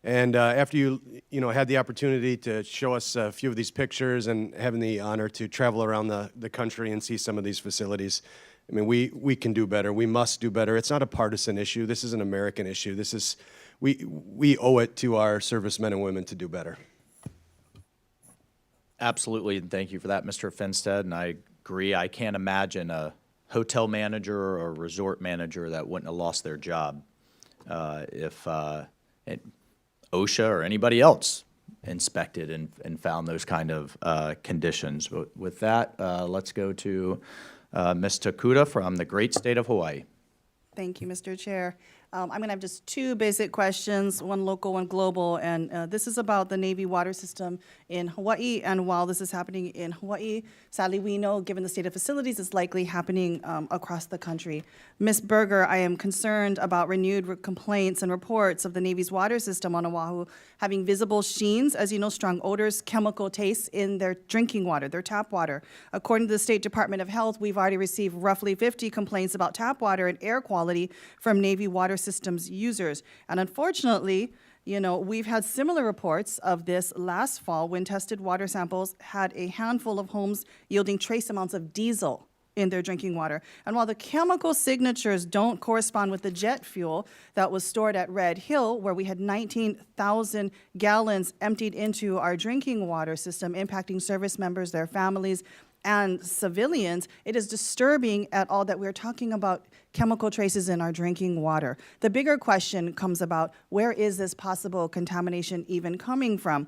And after you had the opportunity to show us a few of these pictures and having the honor to travel around the country and see some of these facilities, I mean, we can do better. We must do better. It's not a partisan issue. This is an American issue. This is, we owe it to our servicemen and women to do better. Absolutely, and thank you for that, Mr. Finstead, and I agree. I can't imagine a hotel manager or a resort manager that wouldn't have lost their job if OSHA or anybody else inspected and found those kind of conditions. But with that, let's go to Ms. Takuda from the great state of Hawaii. Thank you, Mr. Chair. I'm going to have just two basic questions, one local, one global, and this is about the Navy water system in Hawaii. And while this is happening in Hawaii, sadly, we know, given the state of facilities, it's likely happening across the country. Ms. Berger, I am concerned about renewed complaints and reports of the Navy's water system on Oahu having visible sheens, as you know, strong odors, chemical tastes in their drinking water, their tap water. According to the State Department of Health, we've already received roughly 50 complaints about tap water and air quality from Navy water systems users. And unfortunately, you know, we've had similar reports of this last fall when tested water samples had a handful of homes yielding trace amounts of diesel in their drinking water. And while the chemical signatures don't correspond with the jet fuel that was stored at Red Hill, where we had 19,000 gallons emptied into our drinking water system, impacting service members, their families, and civilians, it is disturbing at all that we're talking about chemical traces in our drinking water. The bigger question comes about, where is this possible contamination even coming from?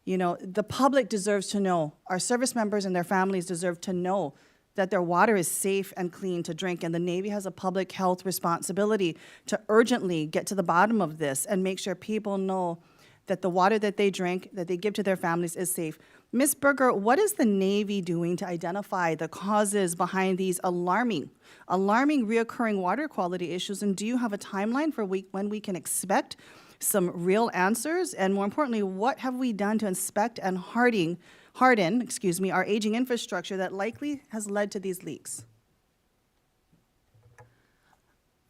You know, the public deserves to know, our service members and their families deserve to know that their water is safe and clean to drink, and the Navy has a public health responsibility to urgently get to the bottom of this and make sure people know that the water that they drink, that they give to their families, is safe. Ms. Berger, what is the Navy doing to identify the causes behind these alarming reoccurring water quality issues, and do you have a timeline for when we can expect some real answers? And more importantly, what have we done to inspect and harden our aging infrastructure that likely has led to these leaks?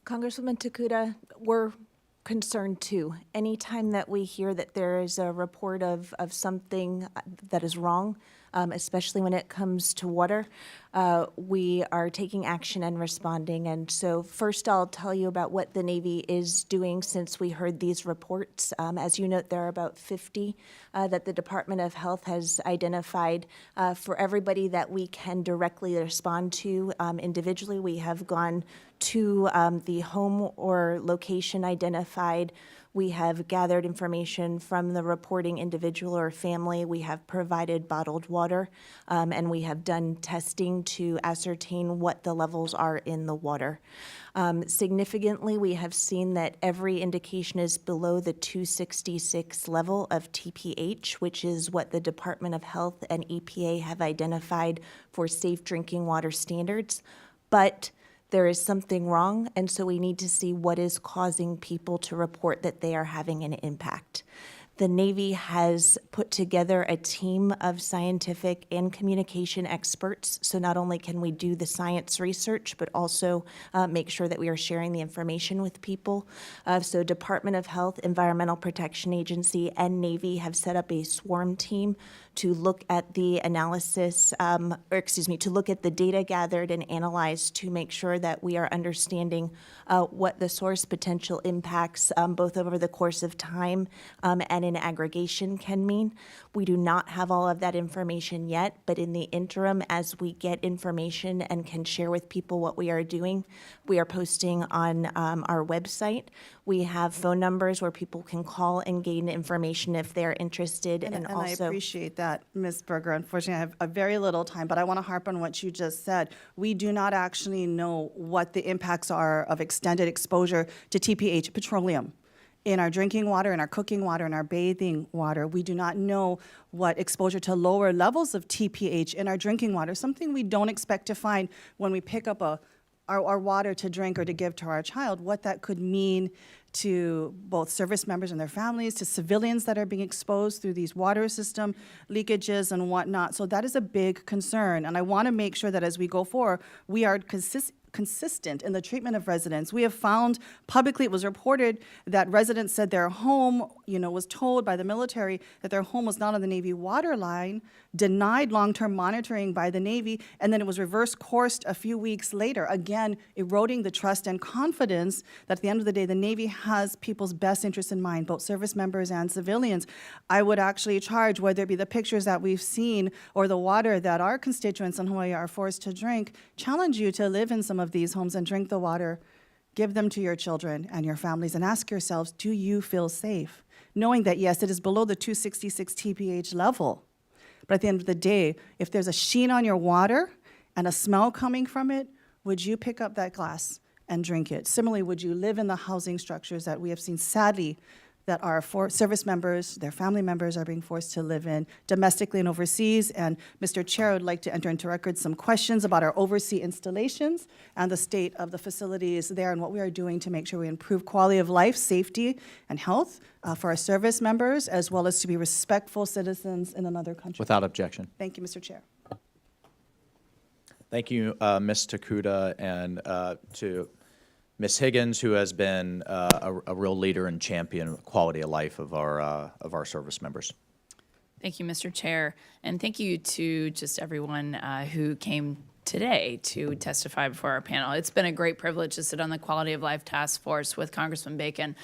Congresswoman Takuda, we're concerned too. Anytime that we hear that there is a report of something that is wrong, especially when it comes to water, we are taking action and responding. And so first I'll tell you about what the Navy is doing since we heard these reports. As you note, there are about 50 that the Department of Health has identified. For everybody that we can directly respond to individually, we have gone to the home or location identified. We have gathered information from the reporting individual or family. We have provided bottled water, and we have done testing to ascertain what the levels are in the water. Significantly, we have seen that every indication is below the 266 level of TPH, which is what the Department of Health and EPA have identified for safe drinking water standards. But there is something wrong, and so we need to see what is causing people to report that they are having an impact. The Navy has put together a team of scientific and communication experts. So not only can we do the science research, but also make sure that we are sharing the information with people. So Department of Health, Environmental Protection Agency, and Navy have set up a swarm team to look at the analysis, to look at the data gathered and analyzed to make sure that we are understanding what the source potential impacts both over the course of time and in aggregation can mean. We do not have all of that information yet, but in the interim, as we get information and can share with people what we are doing, we are posting on our website. We have phone numbers where people can call and gain information if they're interested, and I also. appreciate that, Ms. Berger. Unfortunately, I have a very little time, but I want to harp on what you just said. We do not actually know what the impacts are of extended exposure to TPH, petroleum, in our drinking water, in our cooking water, in our bathing water. We do not know what exposure to lower levels of TPH in our drinking water, something we don't expect to find when we pick up our water to drink or to give to our child, what that could mean to both service members and their families, to civilians that are being exposed through these water system leakages and whatnot. So that is a big concern. And I want to make sure that as we go forward, we are consistent in the treatment of residents. We have found publicly, it was reported that residents said their home, was told by the military that their home was not on the Navy water line, denied long-term monitoring by the Navy, and then it was reverse coursed a few weeks later, again, eroding the trust and confidence that at the end of the day, the Navy has people's best interests in mind, both service members and civilians. I would actually charge, whether it be the pictures that we've seen or the water that our constituents in Hawaii are forced to drink, challenge you to live in some of these homes and drink the water, give them to your children and your families, and ask yourselves, do you feel safe? Knowing that, yes, it is below the 266 TPH level, but at the end of the day, if there's a sheen on your water and a smell coming from it, would you pick up that glass and drink it? Similarly, would you live in the housing structures that we have seen, sadly, that our service members, their family members are being forced to live in domestically and overseas? And Mr. Chair, I would like to enter into record some questions about our overseas installations and the state of the facilities there and what we are doing to make sure we improve quality of life, safety, and health for our service members, as well as to be respectful citizens in another country. Without objection. Thank you, Mr. Chair. Thank you, Ms. Takuda, and to Ms. Higgins, who has been a real leader and champion of quality of life of our service members. Thank you, Mr. Chair, and thank you to just everyone who came today to testify before our panel. It's been a great privilege to sit on the Quality of Life Task Force with Congressman Bacon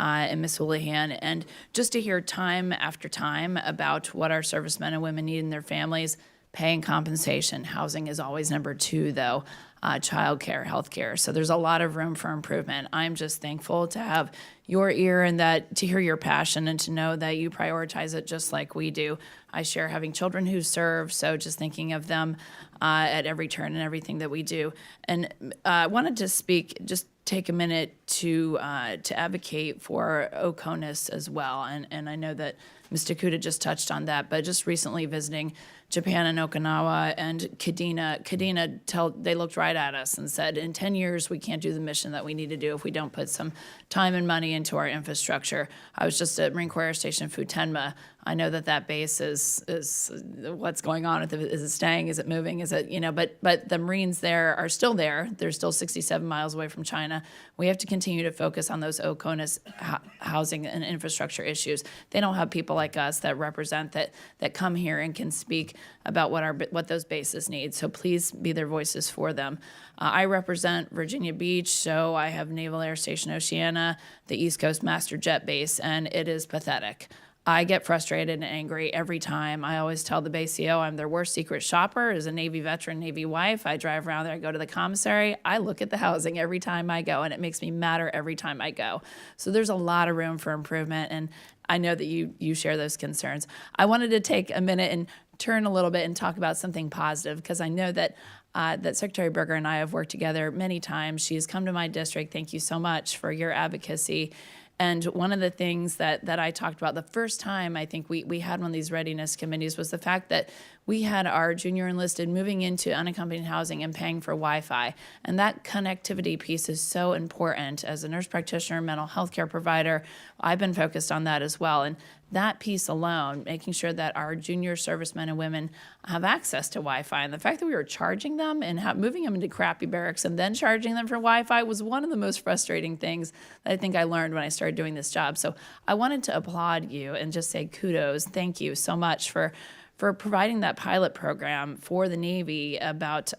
and Ms. Houlihan, and just to hear time after time about what our servicemen and women need in their families. Pay and compensation. Housing is always number two, though. Childcare, healthcare. So there's a lot of room for improvement. I'm just thankful to have your ear and that to hear your passion and to know that you prioritize it just like we do. I share having children who serve, so just thinking of them at every turn and everything that we do. And I wanted to just take a minute to advocate for OCONUS as well. And I know that Ms. Takuda just touched on that, but just recently visiting Japan and Okinawa and Kadena, they looked right at us and said, in 10 years, we can't do the mission that we need to do if we don't put some time and money into our infrastructure. I was just at Marine Corps Air Station Futenma. I know that base is what's going on. Is it staying? Is it moving? Is it, but the Marines there are still there. They're still 67 miles away from China. We have to continue to focus on those OCONUS housing and infrastructure issues. They don't have people like us that represent that come here and can speak about what those bases need. So please be their voices for them. I represent Virginia Beach, so I have Naval Air Station Oceana, the East Coast Master Jet Base, and it is pathetic. I get frustrated and angry every time. I always tell the base CO I'm their worst secret shopper. As a Navy veteran, Navy wife, I drive around there, I go to the commissary, I look at the housing every time I go, and it makes me madder every time I go. So there's a lot of room for improvement, and I know that you share those concerns. I wanted to take a minute and turn a little bit and talk about something positive, because I know that Secretary Berger and I have worked together many times. She has come to my district. Thank you so much for your advocacy. And one of the things that I talked about the first time I think we had one of these readiness committees was the fact that we had our junior enlisted moving into unaccompanied housing and paying for Wi-Fi. And that connectivity piece is so important. As a nurse practitioner, mental health care provider, I've been focused on that as well. And that piece alone, making sure that our junior servicemen and women have access to Wi-Fi, and the fact that we were charging them and moving them into crappy barracks and then charging them for Wi-Fi was one of the most frustrating things that I think I learned when I started doing this job. So I wanted to applaud you and just say kudos. Thank you so much for providing that pilot program for the Navy about,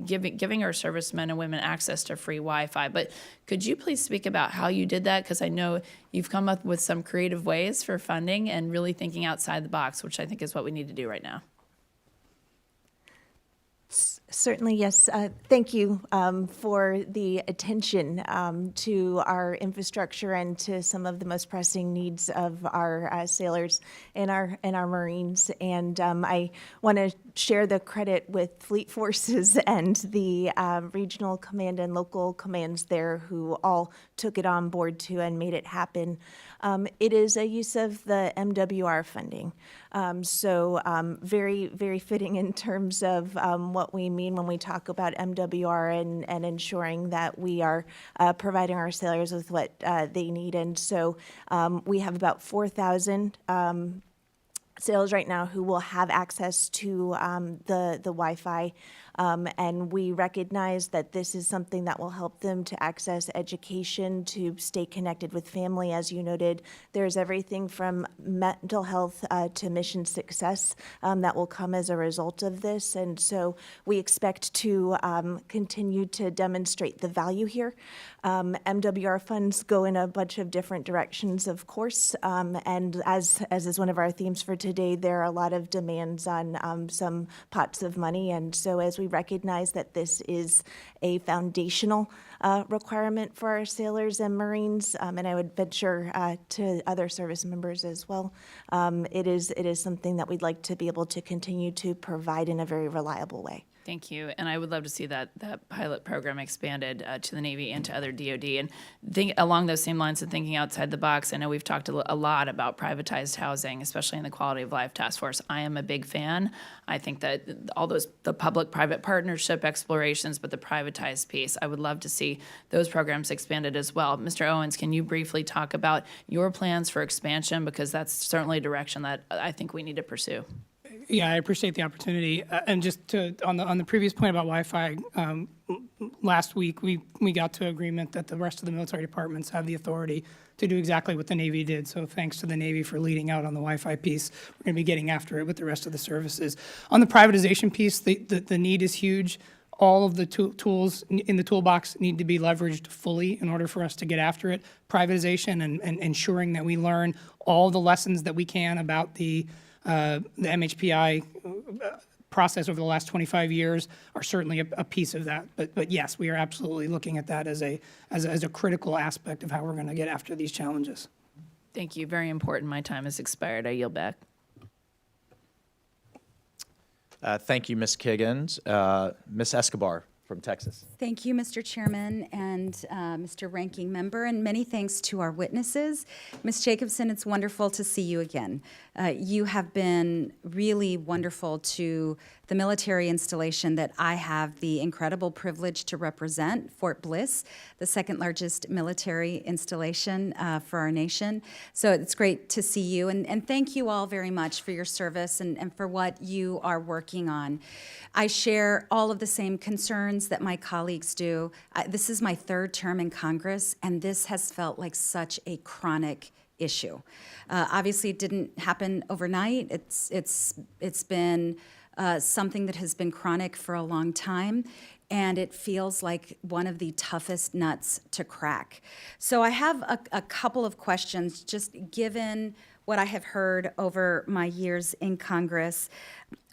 giving our servicemen and women access to free Wi-Fi. But could you please speak about how you did that? Because I know you've come up with some creative ways for funding and really thinking outside the box, which I think is what we need to do right now. Certainly, yes. Thank you for the attention to our infrastructure and to some of the most pressing needs of our sailors and our Marines. And I want to share the credit with Fleet Forces and the regional command and local commands there who all took it on board too and made it happen. It is a use of the MWR funding. So very, very fitting in terms of what we mean when we talk about MWR and ensuring that we are providing our sailors with what they need. And so we have about 4,000 sailors right now who will have access to the Wi-Fi. And we recognize that this is something that will help them to access education, to stay connected with family. As you noted, there's everything from mental health to mission success that will come as a result of this. And so we expect to continue to demonstrate the value here. MWR funds go in a bunch of different directions, of course. And as is one of our themes for today, there are a lot of demands on some pots of money. And so as we recognize that this is a foundational requirement for our sailors and Marines, and I would venture to other service members as well, it is something that we'd like to be able to continue to provide in a very reliable way. Thank you, and I would love to see that pilot program expanded to the Navy and to other DOD. And think along those same lines of thinking outside the box, I know we've talked a lot about privatized housing, especially in the Quality of Life Task Force. I am a big fan. I think that all the public-private partnership explorations, but the privatized piece, I would love to see those programs expanded as well. Mr. Owens, can you briefly talk about your plans for expansion? Because that's certainly a direction that I think we need to pursue. Yeah, I appreciate the opportunity. And just on the previous point about Wi-Fi, last week we got to agreement that the rest of the military departments have the authority to do exactly what the Navy did. So thanks to the Navy for leading out on the Wi-Fi piece. We're going to be getting after it with the rest of the services. On the privatization piece, the need is huge. All of the tools in the toolbox need to be leveraged fully in order for us to get after it. Privatization and ensuring that we learn all the lessons that we can about the MHPI process over the last 25 years are certainly a piece of that. But yes, we are absolutely looking at that as a critical aspect of how we're going to get after these challenges. Thank you. Very important. My time has expired. I yield back. Thank you, Ms. Kiggins. Ms. Escobar from Texas. Thank you, Mr. Chairman and Mr. Ranking Member, and many thanks to our witnesses. Ms. Jacobson, it's wonderful to see you again. You have been really wonderful to the military installation that I have the incredible privilege to represent, Fort Bliss, the second largest military installation for our nation. So it's great to see you, and thank you all very much for your service and for what you are working on. I share all of the same concerns that my colleagues do. This is my third term in Congress, and this has felt like such a chronic issue. Obviously, it didn't happen overnight. It's been something that has been chronic for a long time, and it feels like one of the toughest nuts to crack. So I have a couple of questions, just given what I have heard over my years in Congress.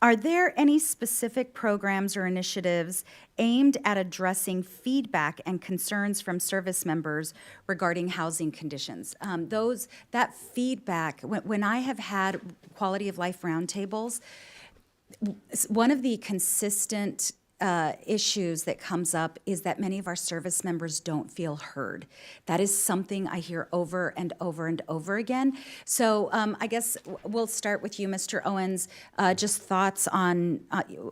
Are there any specific programs or initiatives aimed at addressing feedback and concerns from service members regarding housing conditions? That feedback, when I have had quality of life roundtables, one of the consistent issues that comes up is that many of our service members don't feel heard. That is something I hear over and over and over again. So I guess we'll start with you, Mr. Owens. Just thoughts on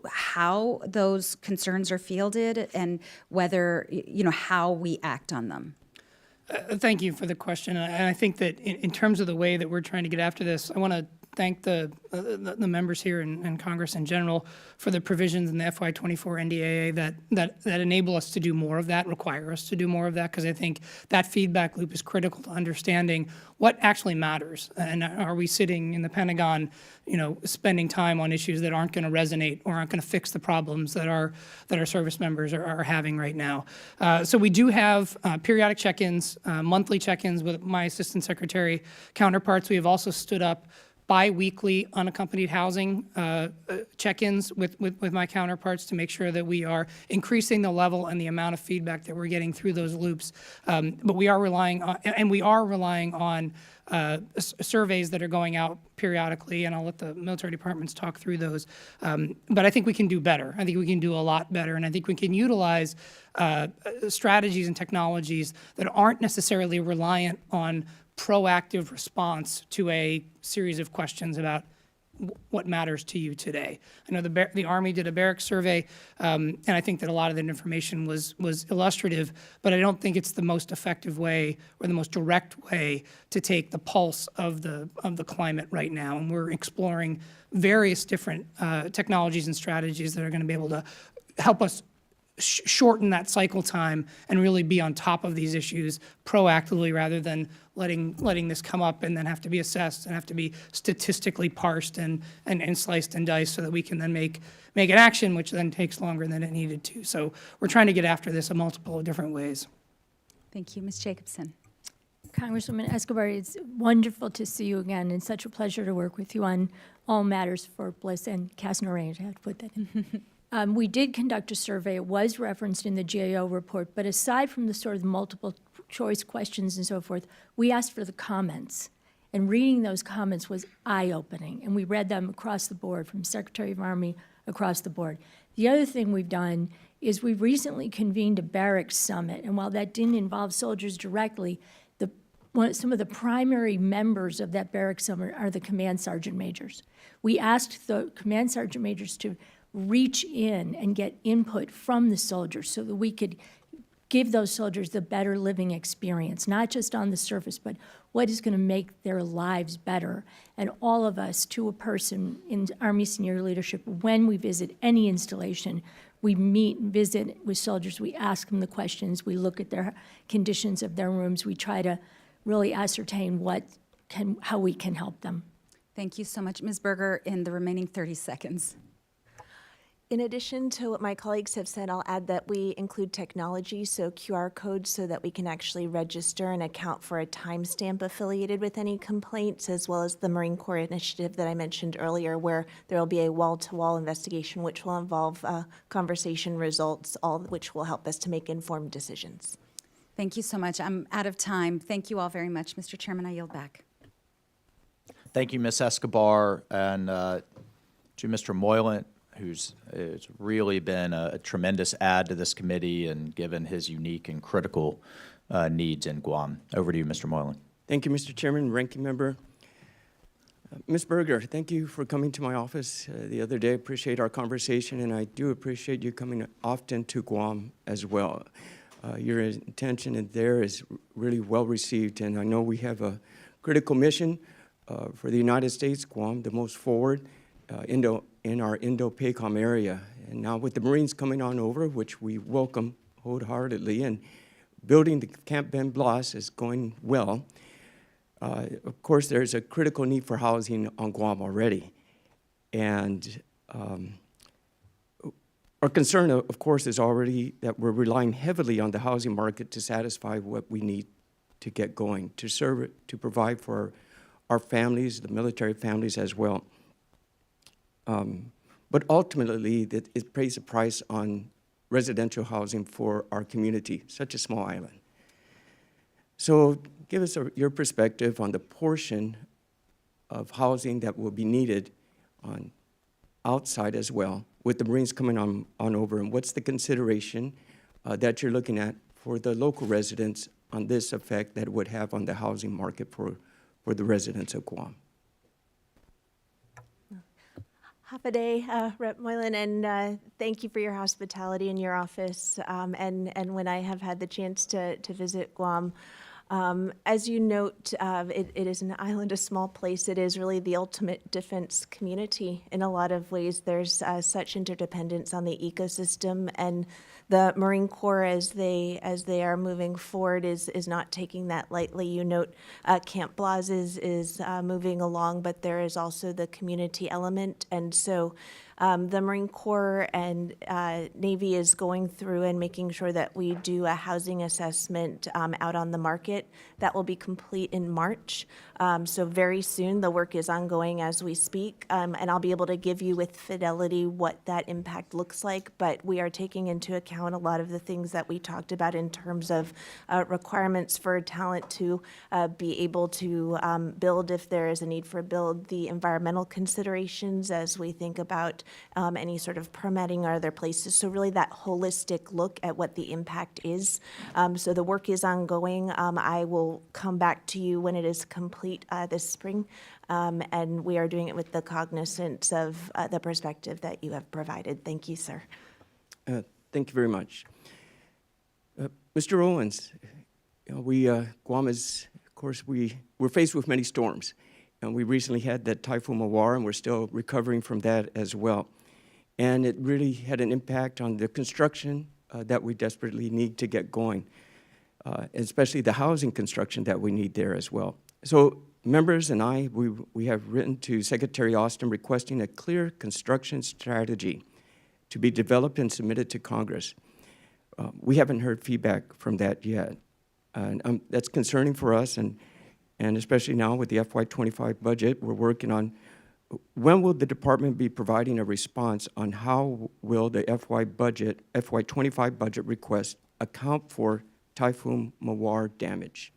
how those concerns are fielded and whether, how we act on them. Thank you for the question. And I think that in terms of the way that we're trying to get after this, I want to thank the members here and Congress in general for the provisions in the FY24 NDAA that enable us to do more of that, require us to do more of that, because I think that feedback loop is critical to understanding what actually matters. And are we sitting in the Pentagon, spending time on issues that aren't going to resonate or aren't going to fix the problems that our service members are having right now? So we do have periodic check-ins, monthly check-ins with my assistant secretary counterparts. We have also stood up bi-weekly unaccompanied housing check-ins with my counterparts to make sure that we are increasing the level and the amount of feedback that we're getting through those loops. But we are relying on surveys that are going out periodically, and I'll let the military departments talk through those. But I think we can do better. I think we can do a lot better, and I think we can utilize strategies and technologies that aren't necessarily reliant on proactive response to a series of questions about what matters to you today. I know the Army did a barracks survey, and I think that a lot of that information was illustrative, but I don't think it's the most effective way or the most direct way to take the pulse of the climate right now. And we're exploring various different technologies and strategies that are going to be able to help us shorten that cycle time and really be on top of these issues proactively rather than letting this come up and then have to be assessed and have to be statistically parsed and sliced and diced so that we can then make an action, which then takes longer than it needed to. So we're trying to get after this in multiple different ways. Thank you. Ms. Jacobson. Congresswoman Escobar, it's wonderful to see you again, and such a pleasure to work with you on all matters for Bliss and Casino Range. I have to put that in. We did conduct a survey. It was referenced in the GAO report, but aside from the sort of multiple choice questions and so forth, we asked for the comments. And reading those comments was eye-opening, and we read them across the board, from Secretary of Army across the board. The other thing we've done is we've recently convened a barracks summit, and while that didn't involve soldiers directly, some of the primary members of that barracks summit are the command sergeant majors. We asked the command sergeant majors to reach in and get input from the soldiers so that we could give those soldiers the better living experience, not just on the surface, but what is going to make their lives better. And all of us, to a person in Army senior leadership, when we visit any installation, we meet and visit with soldiers, we ask them the questions, we look at their conditions of their rooms, we try to really ascertain how we can help them. Thank you so much. Ms. Berger, in the remaining 30 seconds. In addition to what my colleagues have said, I'll add that we include technology, so QR codes, so that we can actually register and account for a timestamp affiliated with any complaints, as well as the Marine Corps initiative that I mentioned earlier, where there will be a wall-to-wall investigation, which will involve conversation results, all of which will help us to make informed decisions. Thank you so much. I'm out of time. Thank you all very much. Mr. Chairman, I yield back. Thank you, Ms. Escobar, and to Mr. Moylan, who's really been a tremendous add to this committee and given his unique and critical needs in Guam. Over to you, Mr. Moylan. Thank you, Mr. Chairman, Ranking Member. Ms. Berger, thank you for coming to my office the other day. Appreciate our conversation, and I do appreciate you coming often to Guam as well. Your intention in there is really well received, and I know we have a critical mission for the United States, Guam, the most forward in our Indo-PACOM area. And now with the Marines coming on over, which we welcome wholeheartedly, and building the Camp Ben Blas is going well. Of course, there's a critical need for housing on Guam already. And our concern, of course, is already that we're relying heavily on the housing market to satisfy what we need to get going, to serve, to provide for our families, the military families as well. But ultimately, it pays a price on residential housing for our community, such a small island. So give us your perspective on the portion of housing that will be needed on outside as well, with the Marines coming on over, and what's the consideration that you're looking at for the local residents on this effect that it would have on the housing market for the residents of Guam? Half a day, Rep. Moylan, and thank you for your hospitality in your office. And when I have had the chance to visit Guam, As you note, it is an island, a small place. It is really the ultimate defense community in a lot of ways. There's such interdependence on the ecosystem, and the Marine Corps, as they are moving forward, is not taking that lightly. You note Camp Blas is moving along, but there is also the community element, and so the Marine Corps and Navy is going through and making sure that we do a housing assessment out on the market. That will be complete in March. So very soon, the work is ongoing as we speak, and I'll be able to give you with fidelity what that impact looks like, but we are taking into account a lot of the things that we talked about in terms of requirements for talent to be able to build if there is a need for build, the environmental considerations as we think about any sort of permitting or other places. So really that holistic look at what the impact is. So the work is ongoing. I will come back to you when it is complete this spring, and we are doing it with the cognizance of the perspective that you have provided. Thank you, sir. Thank you very much. Mr. Owens, Guam is, of course, we're faced with many storms. And we recently had that Typhoon Mawar, and we're still recovering from that as well. And it really had an impact on the construction that we desperately need to get going, especially the housing construction that we need there as well. So members and I, we have written to Secretary Austin requesting a clear construction strategy to be developed and submitted to Congress. We haven't heard feedback from that yet. And that's concerning for us, and especially now with the FY25 budget, we're working on when will the department be providing a response on how will the FY25 budget request account for Typhoon Mawar damage?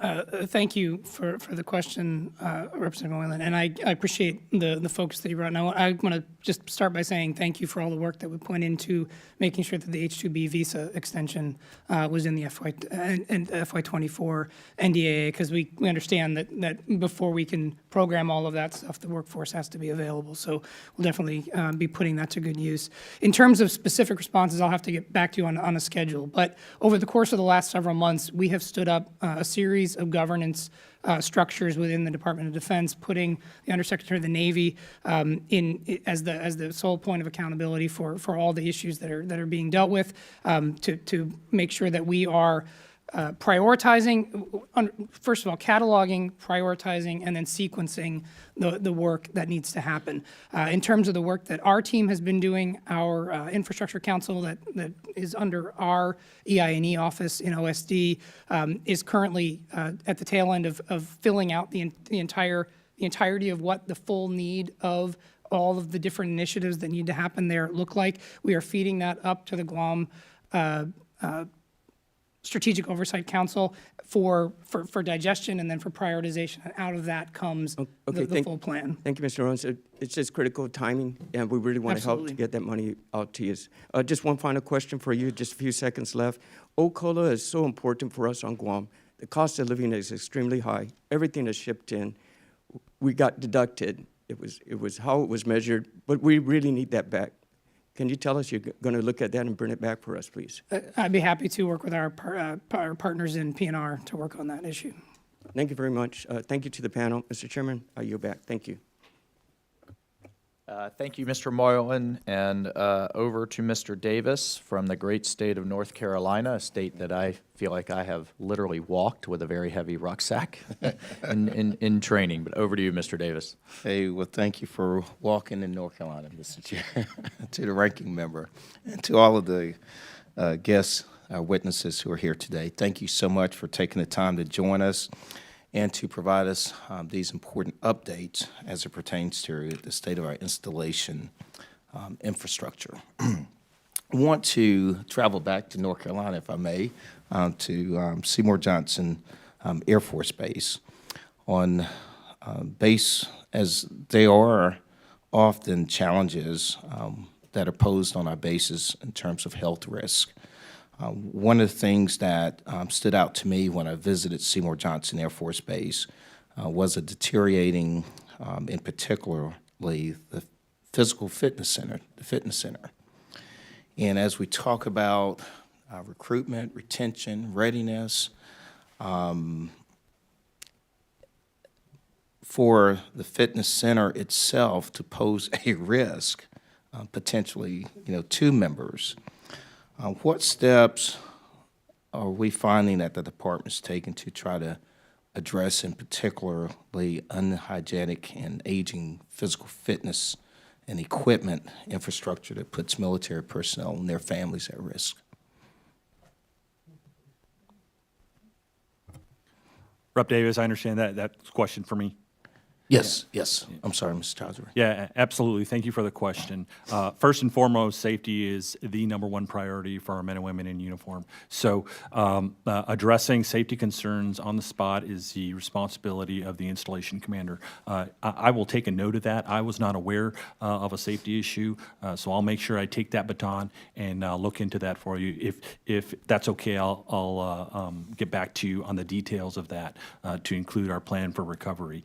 Thank you for the question, Representative Moylan, and I appreciate the focus that you brought. And I want to just start by saying thank you for all the work that we put into making sure that the H-2B visa extension was in the FY24 NDAA, because we understand that before we can program all of that stuff, the workforce has to be available. So we'll definitely be putting that to good use. In terms of specific responses, I'll have to get back to you on a schedule. But over the course of the last several months, we have stood up a series of governance structures within the Department of Defense, putting the Undersecretary of the Navy as the sole point of accountability for all the issues that are being dealt with, to make sure that we are prioritizing, first of all, cataloging, prioritizing, and then sequencing the work that needs to happen. In terms of the work that our team has been doing, our Infrastructure Council that is under our EI&E office in OSD is currently at the tail end of filling out the entirety of what the full need of all of the different initiatives that need to happen there look like. We are feeding that up to the Guam Strategic Oversight Council for digestion and then for prioritization. And out of that comes the full plan. Thank you, Mr. Owens. It's just critical timing, and we really want to help to get that money out to you. Just one final question for you, just a few seconds left. OCOLA is so important for us on Guam. The cost of living is extremely high. Everything is shipped in. We got deducted. It was how it was measured, but we really need that back. Can you tell us you're going to look at that and bring it back for us, please? I'd be happy to work with our partners in PNR to work on that issue. Thank you very much. Thank you to the panel. Mr. Chairman, I yield back. Thank you. Thank you, Mr. Moylan, and over to Mr. Davis from the great state of North Carolina, a state that I feel like I have literally walked with a very heavy rucksack in training. But over to you, Mr. Davis. Hey, well, thank you for walking in North Carolina, Mr. Chair, to the ranking member, and to all of the guests, our witnesses who are here today. Thank you so much for taking the time to join us and to provide us these important updates as it pertains to the state of our installation infrastructure. I want to travel back to North Carolina, if I may, to Seymour Johnson Air Force Base. On base, as there are often challenges that are posed on our bases in terms of health risk. One of the things that stood out to me when I visited Seymour Johnson Air Force Base was a deteriorating, in particularly the physical fitness center, the fitness center. And as we talk about recruitment, retention, readiness, For the fitness center itself to pose a risk, potentially, to members, what steps are we finding that the department's taken to try to address in particularly unhygienic and aging physical fitness and equipment infrastructure that puts military personnel and their families at risk? Rep. Davis, I understand that's a question for me. Yes, yes. I'm sorry, Mr. Chowdhury. Yeah, absolutely. Thank you for the question. First and foremost, safety is the number one priority for our men and women in uniform. So addressing safety concerns on the spot is the responsibility of the installation commander. I will take a note of that. I was not aware of a safety issue, so I'll make sure I take that baton and look into that for you. If that's okay, I'll get back to you on the details of that to include our plan for recovery.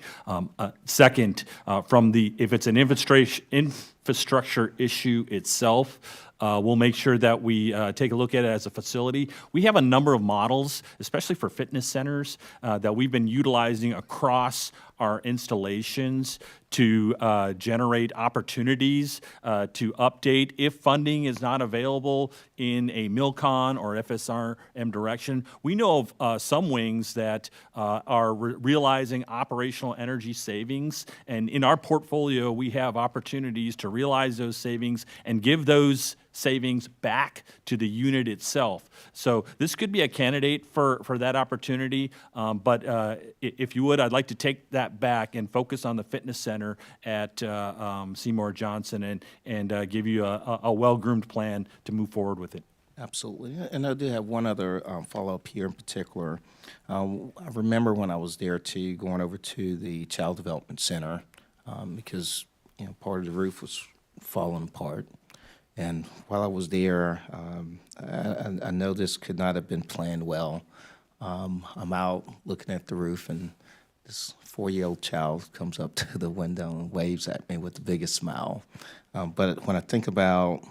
Second, if it's an infrastructure issue itself, we'll make sure that we take a look at it as a facility. We have a number of models, especially for fitness centers, that we've been utilizing across our installations to generate opportunities to update if funding is not available in a MILCON or FSRM direction. We know of some wings that are realizing operational energy savings, and in our portfolio, we have opportunities to realize those savings and give those savings back to the unit itself. So this could be a candidate for that opportunity, but if you would, I'd like to take that back and focus on the fitness center at Seymour Johnson and give you a well-groomed plan to move forward with it. Absolutely. And I do have one other follow-up here in particular. I remember when I was there too, going over to the Child Development Center because part of the roof was falling apart. And while I was there, I know this could not have been planned well. I'm out looking at the roof, and this 4-year-old child comes up to the window and waves at me with the biggest smile. But when I think about,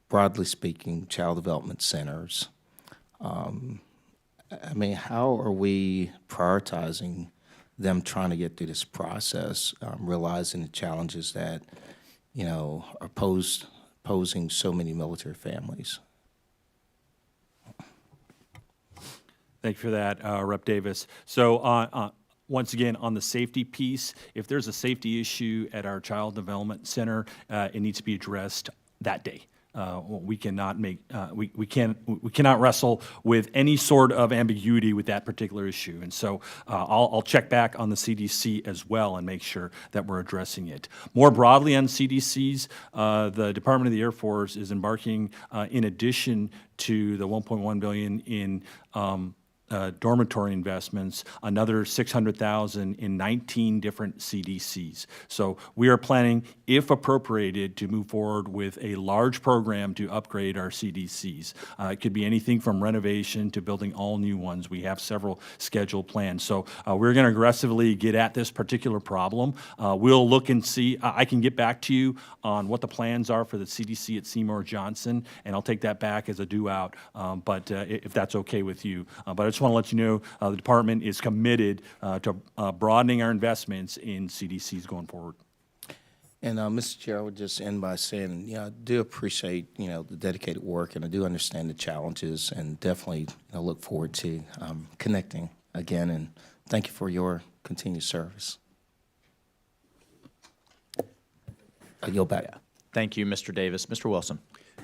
broadly speaking, child development centers, how are we prioritizing them trying to get through this process, realizing the challenges that, are posing so many military families? Thank you for that, Rep. Davis. So once again, on the safety piece, if there's a safety issue at our Child Development Center, it needs to be addressed that day. We cannot we cannot wrestle with any sort of ambiguity with that particular issue. And so I'll check back on the CDC as well and make sure that we're addressing it. More broadly on CDCs, the Department of the Air Force is embarking, in addition to the $1.1 billion in dormitory investments, another $600,000 in 19 different CDCs. So we are planning, if appropriated, to move forward with a large program to upgrade our CDCs. It could be anything from renovation to building all new ones. We have several scheduled plans. So we're going to aggressively get at this particular problem. We'll look and see. I can get back to you on what the plans are for the CDC at Seymour Johnson, and I'll take that back as a due out, but if that's okay with you. But I just want to let you know the department is committed to broadening our investments in CDCs going forward. And Mr. Chair, I would just end by saying, I do appreciate, the dedicated work, and I do understand the challenges, and definitely look forward to connecting again, and thank you for your continued service. I yield back. Thank you, Mr. Davis. Mr. Wilson.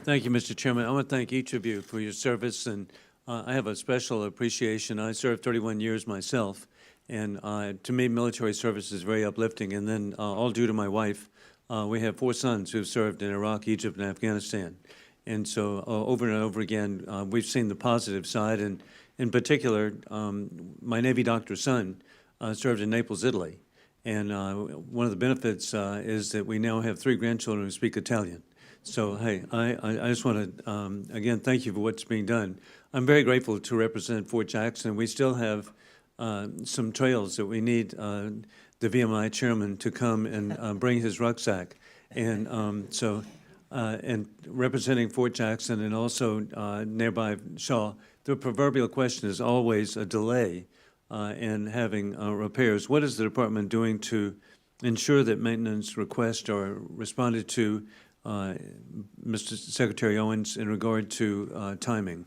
Thank you, Mr. Chairman. I want to thank each of you for your service, and I have a special appreciation. I served 31 years myself, and to me, military service is very uplifting, and then all due to my wife. We have 4 sons who've served in Iraq, Egypt, and Afghanistan. And so over and over again, we've seen the positive side. And in particular, my Navy doctor's son served in Naples, Italy. And one of the benefits is that we now have 3 grandchildren who speak Italian. So, hey, I just want to, again, thank you for what's being done. I'm very grateful to represent Fort Jackson. We still have some trails that we need the VMI chairman to come and bring his rucksack. And and representing Fort Jackson and also nearby Shaw, the proverbial question is always a delay and having repairs. What is the department doing to ensure that maintenance requests are responded to, Mr. Secretary Owens, in regard to timing?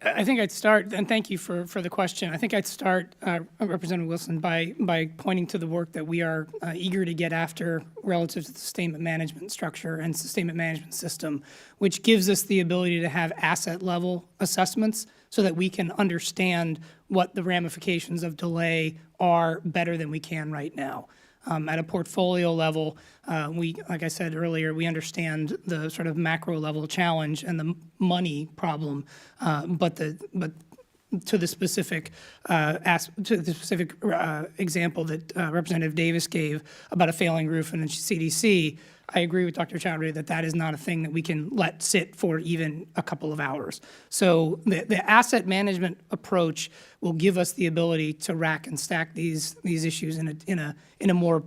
I think I'd start, and thank you for the question. I think I'd start, Representative Wilson, by pointing to the work that we are eager to get after relative to the sustainment management structure and sustainment management system, which gives us the ability to have asset-level assessments so that we can understand what the ramifications of delay are better than we can right now. At a portfolio level, like I said earlier, we understand the sort of macro level challenge and the money problem, but to the specific example that Representative Davis gave about a failing roof in the CDC, I agree with Dr. Chowdhury that that is not a thing that we can let sit for even a couple of hours. So the asset management approach will give us the ability to rack and stack these issues in a more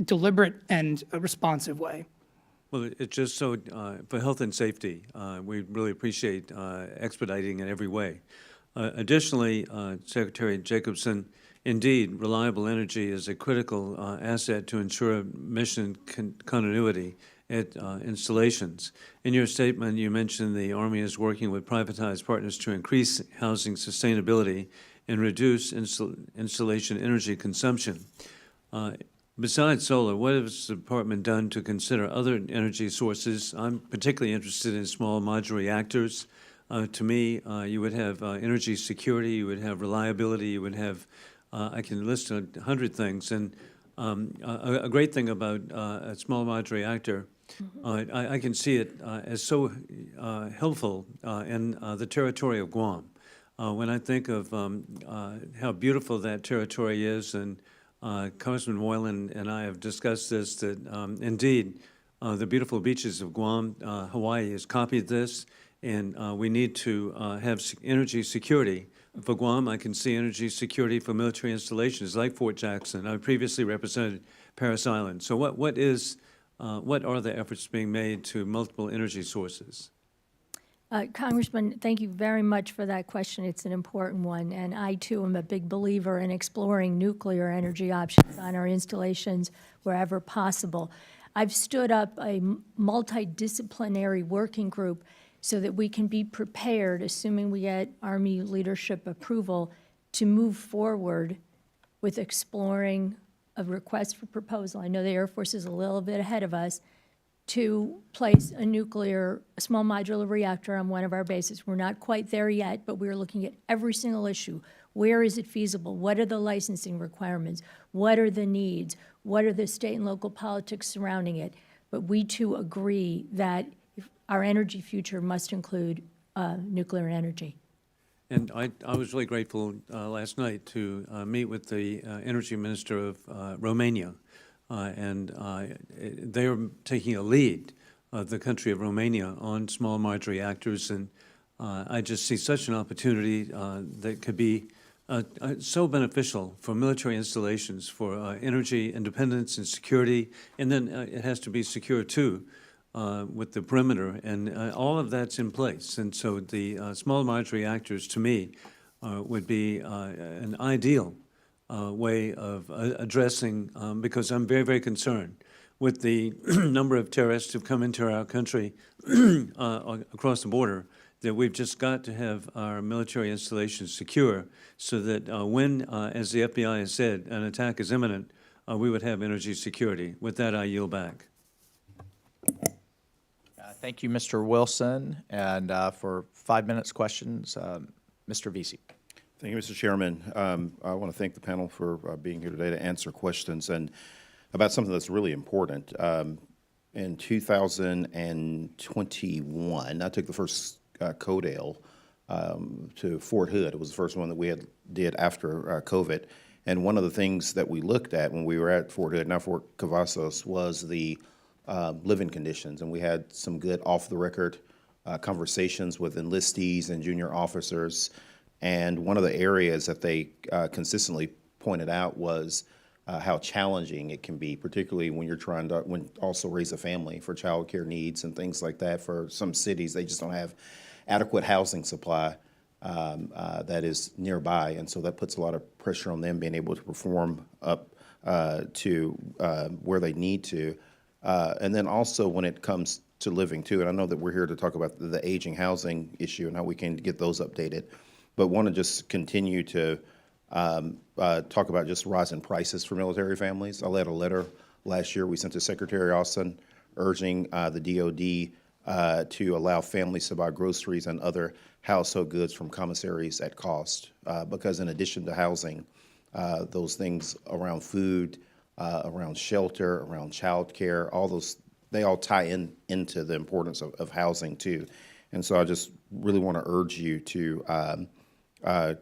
deliberate and responsive way. Well, it's just so, for health and safety, we really appreciate expediting in every way. Additionally, Secretary Jacobson, indeed, reliable energy is a critical asset to ensure mission continuity at installations. In your statement, you mentioned the Army is working with privatized partners to increase housing sustainability and reduce installation energy consumption. Besides solar, what has the department done to consider other energy sources? I'm particularly interested in small modular reactors. To me, you would have energy security, you would have reliability, you would have, I can list 100 things. And a great thing about a small modular reactor, I can see it as so helpful in the territory of Guam. When I think of how beautiful that territory is, and Congressman Moylan and I have discussed this, that indeed the beautiful beaches of Guam, Hawaii has copied this, and we need to have energy security. For Guam, I can see energy security for military installations like Fort Jackson. I previously represented Parris Island. So what are the efforts being made to multiple energy sources? Congressman, thank you very much for that question. It's an important one, and I too am a big believer in exploring nuclear energy options on our installations wherever possible. I've stood up a multidisciplinary working group so that we can be prepared, assuming we get Army leadership approval, to move forward with exploring a request for proposal. I know the Air Force is a little bit ahead of us, to place a small modular reactor on one of our bases. We're not quite there yet, but we're looking at every single issue. Where is it feasible? What are the licensing requirements? What are the needs? What are the state and local politics surrounding it? But we too agree that our energy future must include nuclear energy. And I was really grateful last night to meet with the energy minister of Romania. And they are taking a lead, the country of Romania, on small modular reactors. And I just see such an opportunity that could be so beneficial for military installations, for energy independence and security. And then it has to be secure, too, with the perimeter. And all of that's in place. And so the small modular reactors, to me, would be an ideal way of addressing, because I'm very, very concerned with the number of terrorists who've come into our country across the border, that we've just got to have our military installations secure so that when, as the FBI has said, an attack is imminent, we would have energy security. With that, I yield back. Thank you, Mr. Wilson. And for 5 minutes questions, Mr. Vesey. Thank you, Mr. Chairman. I want to thank the panel for being here today to answer questions and about something that's really important. In 2021, I took the first CODAIL to Fort Hood. It was the first one that we did after COVID. And one of the things that we looked at when we were at Fort Hood, now Fort Cavazos, was the living conditions. And we had some good off-the-record conversations with enlistees and junior officers. And one of the areas that they consistently pointed out was how challenging it can be, particularly when you're trying to also raise a family for childcare needs and things like that. For some cities, they just don't have adequate housing supply. that is nearby, and so that puts a lot of pressure on them being able to perform up to where they need to. And then also when it comes to living too, and I know that we're here to talk about the aging housing issue and how we can get those updated, but want to just continue to talk about just rising prices for military families. I led a letter last year we sent to Secretary Austin urging the DOD to allow families to buy groceries and other household goods from commissaries at cost, because in addition to housing, those things around food, around shelter, around childcare, all those, they all tie into the importance of housing too. And so I just really want to urge you to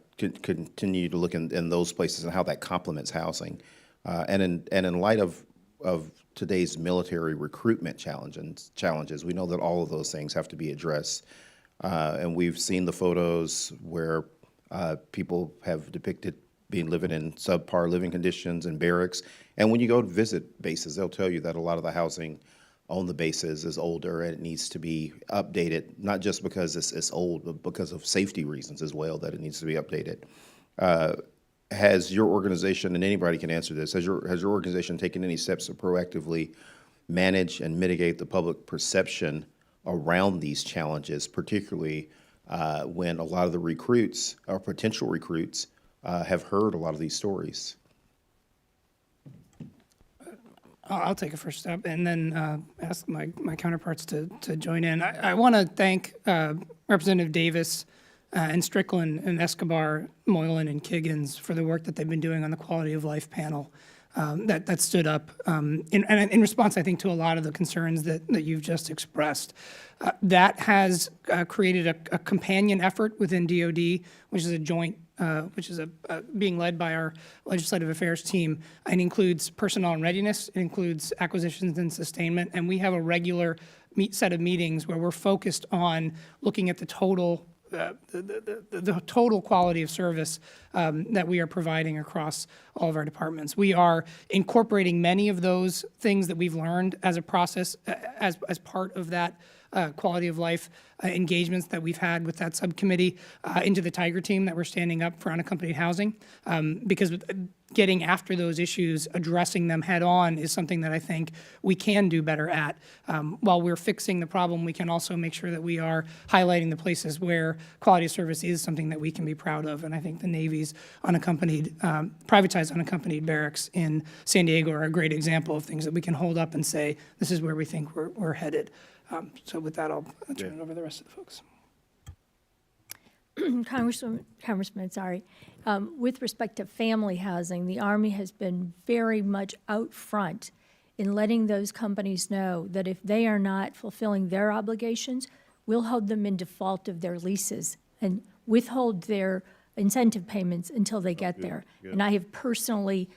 continue to look in those places and how that complements housing. And in light of today's military recruitment challenges, we know that all of those things have to be addressed. And we've seen the photos where people have depicted living in subpar living conditions in barracks. And when you go to visit bases, they'll tell you that a lot of the housing on the bases is older and it needs to be updated, not just because it's old, but because of safety reasons as well, that it needs to be updated. Has your organization, and anybody can answer this, has your organization taken any steps to proactively manage and mitigate the public perception around these challenges, particularly when a lot of the recruits or potential recruits have heard a lot of these stories? I'll take a first step and then ask my counterparts to join in. I want to thank Representative Davis and Strickland and Escobar, Moylan, and Kiggins for the work that they've been doing on the quality of life panel that stood up in response, I think, to a lot of the concerns that you've just expressed. That has created a companion effort within DOD, which is a joint which is being led by our legislative affairs team, and includes personnel and readiness, it includes acquisitions and sustainment, and we have a regular set of meetings where we're focused on looking at the total the total quality of service that we are providing across all of our departments. We are incorporating many of those things that we've learned as a process, as part of that quality of life engagements that we've had with that subcommittee into the Tiger team that we're standing up for unaccompanied housing, because getting after those issues, addressing them head on is something that I think we can do better at. While we're fixing the problem, we can also make sure that we are highlighting the places where quality of service is something that we can be proud of. And I think the Navy's unaccompanied, privatized unaccompanied barracks in San Diego are a great example of things that we can hold up and say, this is where we think we're headed. So with that, I'll turn it over to the rest of the folks. Congressman, sorry. With respect to family housing, the Army has been very much out front in letting those companies know that if they are not fulfilling their obligations, we'll hold them in default of their leases and withhold their incentive payments until they get there. And I have personally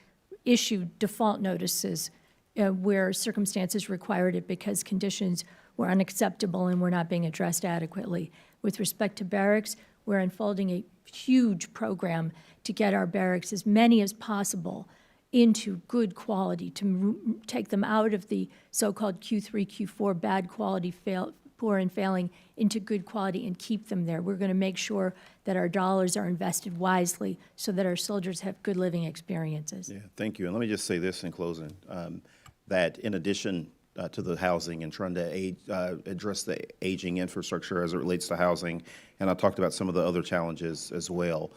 issued default notices where circumstances required it because conditions were unacceptable and were not being addressed adequately. With respect to barracks, we're unfolding a huge program to get our barracks, as many as possible, into good quality, to take them out of the so-called Q3, Q4 bad quality, poor and failing, into good quality and keep them there. We're going to make sure that our dollars are invested wisely so that our soldiers have good living experiences. Yeah, thank you. And let me just say this in closing, that in addition to the housing and trying to address the aging infrastructure as it relates to housing, and I talked about some of the other challenges as well.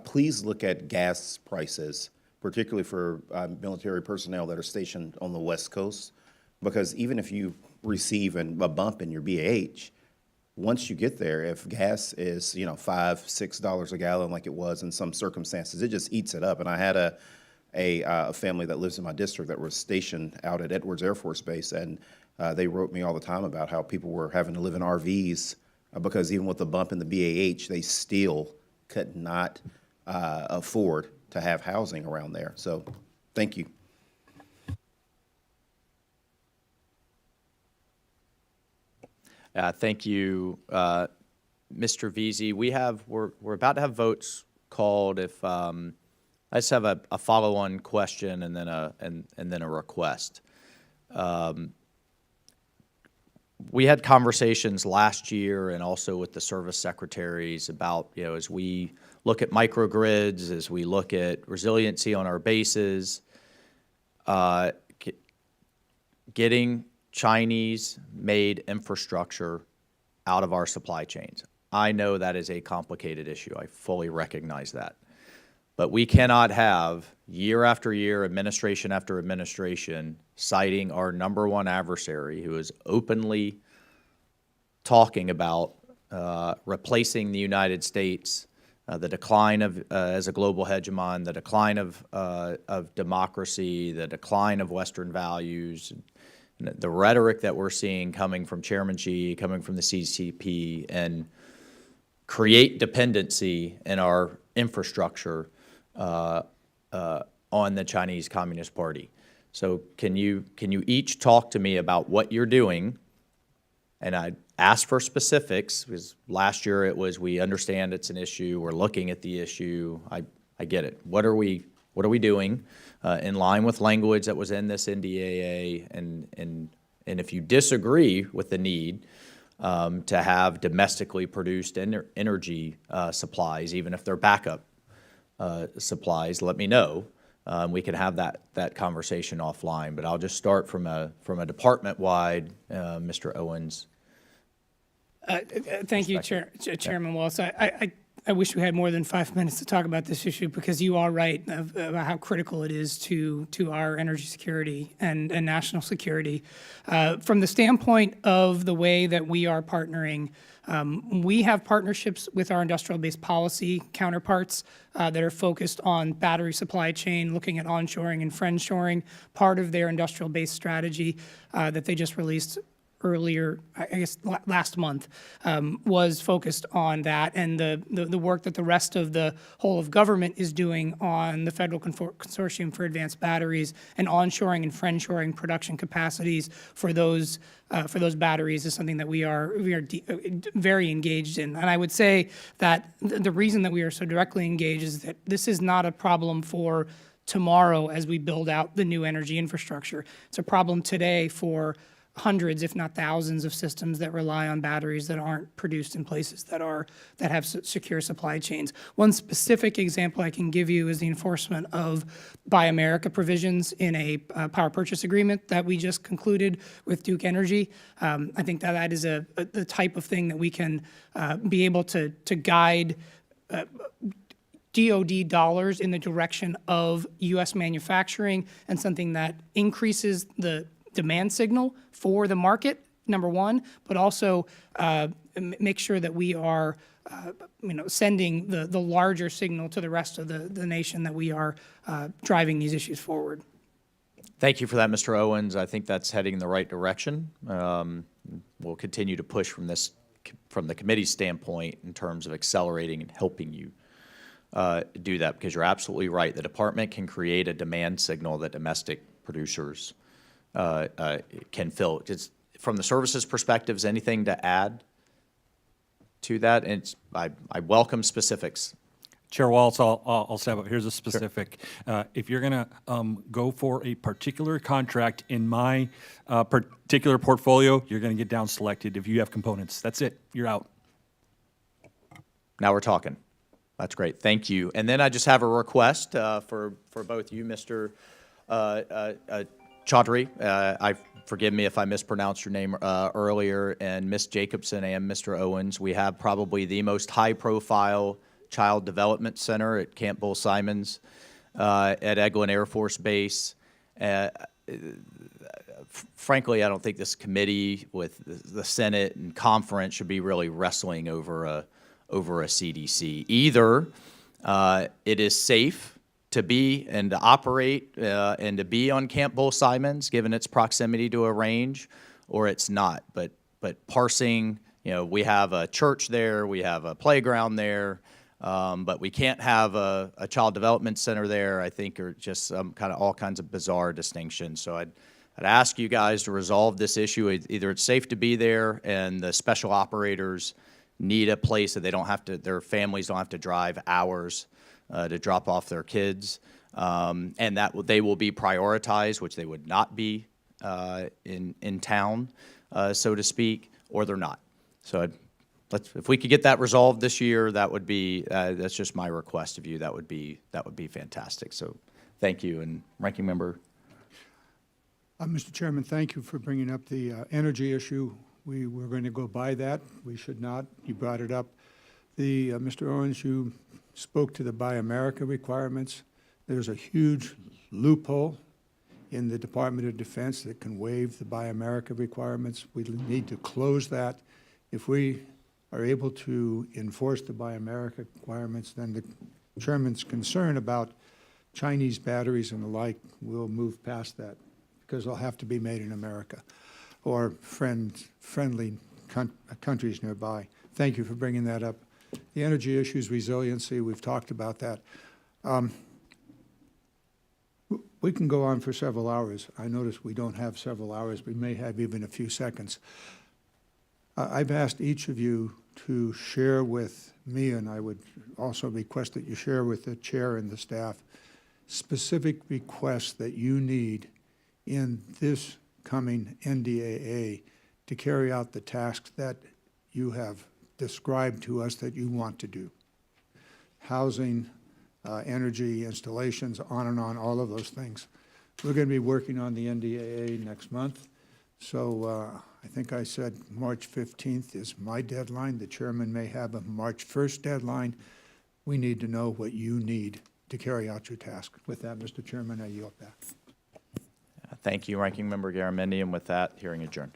Please look at gas prices, particularly for military personnel that are stationed on the West Coast, because even if you receive a bump in your BAH, once you get there, if gas is $5, $6 a gallon like it was in some circumstances, it just eats it up. And I had a family that lives in my district that was stationed out at Edwards Air Force Base, and they wrote me all the time about how people were having to live in RVs because even with the bump in the BAH, they still could not afford to have housing around there. So thank you. Thank you, Mr. Veazey. We're about to have votes called. If I just have a follow-on question and then a request. we had conversations last year and also with the service secretaries about, as we look at microgrids, as we look at resiliency on our bases, getting Chinese-made infrastructure out of our supply chains. I know that is a complicated issue. I fully recognize that. But we cannot have year after year, administration after administration, citing our number one adversary who is openly talking about replacing the United States, the decline of as a global hegemon, the decline of democracy, the decline of Western values, the rhetoric that we're seeing coming from Chairman Xi, coming from the CCP, and create dependency in our infrastructure on the Chinese Communist Party. So can you each talk to me about what you're doing? And I asked for specifics, because last year it was, we understand it's an issue, we're looking at the issue, I get it. What are we doing in line with language that was in this NDAA? And if you disagree with the need to have domestically produced energy supplies, even if they're backup supplies, let me know. We can have that conversation offline. But I'll just start from a department-wide, Mr. Owens. Thank you, Chairman Waltz. I wish we had more than 5 minutes to talk about this issue, because you are right about how critical it is to our energy security and national security. From the standpoint of the way that we are partnering, we have partnerships with our industrial-based policy counterparts that are focused on battery supply chain, looking at onshoring and friendshoring. Part of their industrial-based strategy that they just released earlier, I guess last month, was focused on that, and the work that the rest of the whole of government is doing on the Federal Consortium for Advanced Batteries and onshoring and friendshoring production capacities for those batteries is something that we are very engaged in. And I would say that the reason that we are so directly engaged is that this is not a problem for tomorrow as we build out the new energy infrastructure. It's a problem today for hundreds, if not thousands, of systems that rely on batteries that aren't produced in places that have secure supply chains. One specific example I can give you is the enforcement of Buy America provisions in a power purchase agreement that we just concluded with Duke Energy. I think that is the type of thing that we can be able to guide DOD dollars in the direction of U.S. manufacturing, and something that increases the demand signal for the market, number one, but also make sure that we are sending the larger signal to the rest of the nation that we are driving these issues forward. Thank you for that, Mr. Owens. I think that's heading in the right direction. We'll continue to push from the committee's standpoint in terms of accelerating and helping you do that, because you're absolutely right. The department can create a demand signal that domestic producers can fill. Just from the services perspective, is anything to add to that? And I welcome specifics. Chair Waltz, I'll step up. Here's a specific. Sure. If you're going to go for a particular contract in my particular portfolio, you're going to get down selected if you have components. That's it. You're out. Now we're talking. That's great. Thank you. And then I just have a request for both you, Mr. Chaudhry. Forgive me if I mispronounced your name earlier, and Ms. Jacobson and Mr. Owens. We have probably the most high-profile Child Development Center at Camp Bull-Simons at Eglin Air Force Base. Frankly, I don't think this committee with the Senate and conference should be really wrestling over a CDC. Either it is safe to be and to operate and to be on Camp Bull-Simons, given its proximity to a range, or it's not. But parsing, we have a church there, we have a playground there, but we can't have a child development center there, I think, are just all kinds of bizarre distinctions. So I'd ask you guys to resolve this issue. Either it's safe to be there and the special operators need a place that they don't have to, their families don't have to drive hours to drop off their kids, and that they will be prioritized, which they would not be in town, so to speak, or they're not. So if we could get that resolved this year, that would be, that's just my request of you. That would be fantastic. So thank you. And Ranking Member. Mr. Chairman, thank you for bringing up the energy issue. We were going to go by that. We should not. You brought it up. Mr. Owens, you spoke to the Buy America requirements. There's a huge loophole in the Department of Defense that can waive the Buy America requirements. We need to close that. If we are able to enforce the Buy America requirements, then the chairman's concern about Chinese batteries and the like will move past that, because they'll have to be made in America or friendly countries nearby. Thank you for bringing that up. The energy issues, resiliency, we've talked about that. We can go on for several hours. I notice we don't have several hours. We may have even a few seconds. I've asked each of you to share with me, and I would also request that you share with the chair and the staff, specific requests that you need in this coming NDAA to carry out the tasks that you have described to us that you want to do. Housing, energy, installations, on and on, all of those things. We're going to be working on the NDAA next month. So I think I said March 15th is my deadline. The chairman may have a March 1st deadline. We need to know what you need to carry out your task. With that, Mr. Chairman, I yield back. Thank you, Ranking Member Garamendi, and with that, hearing adjourned.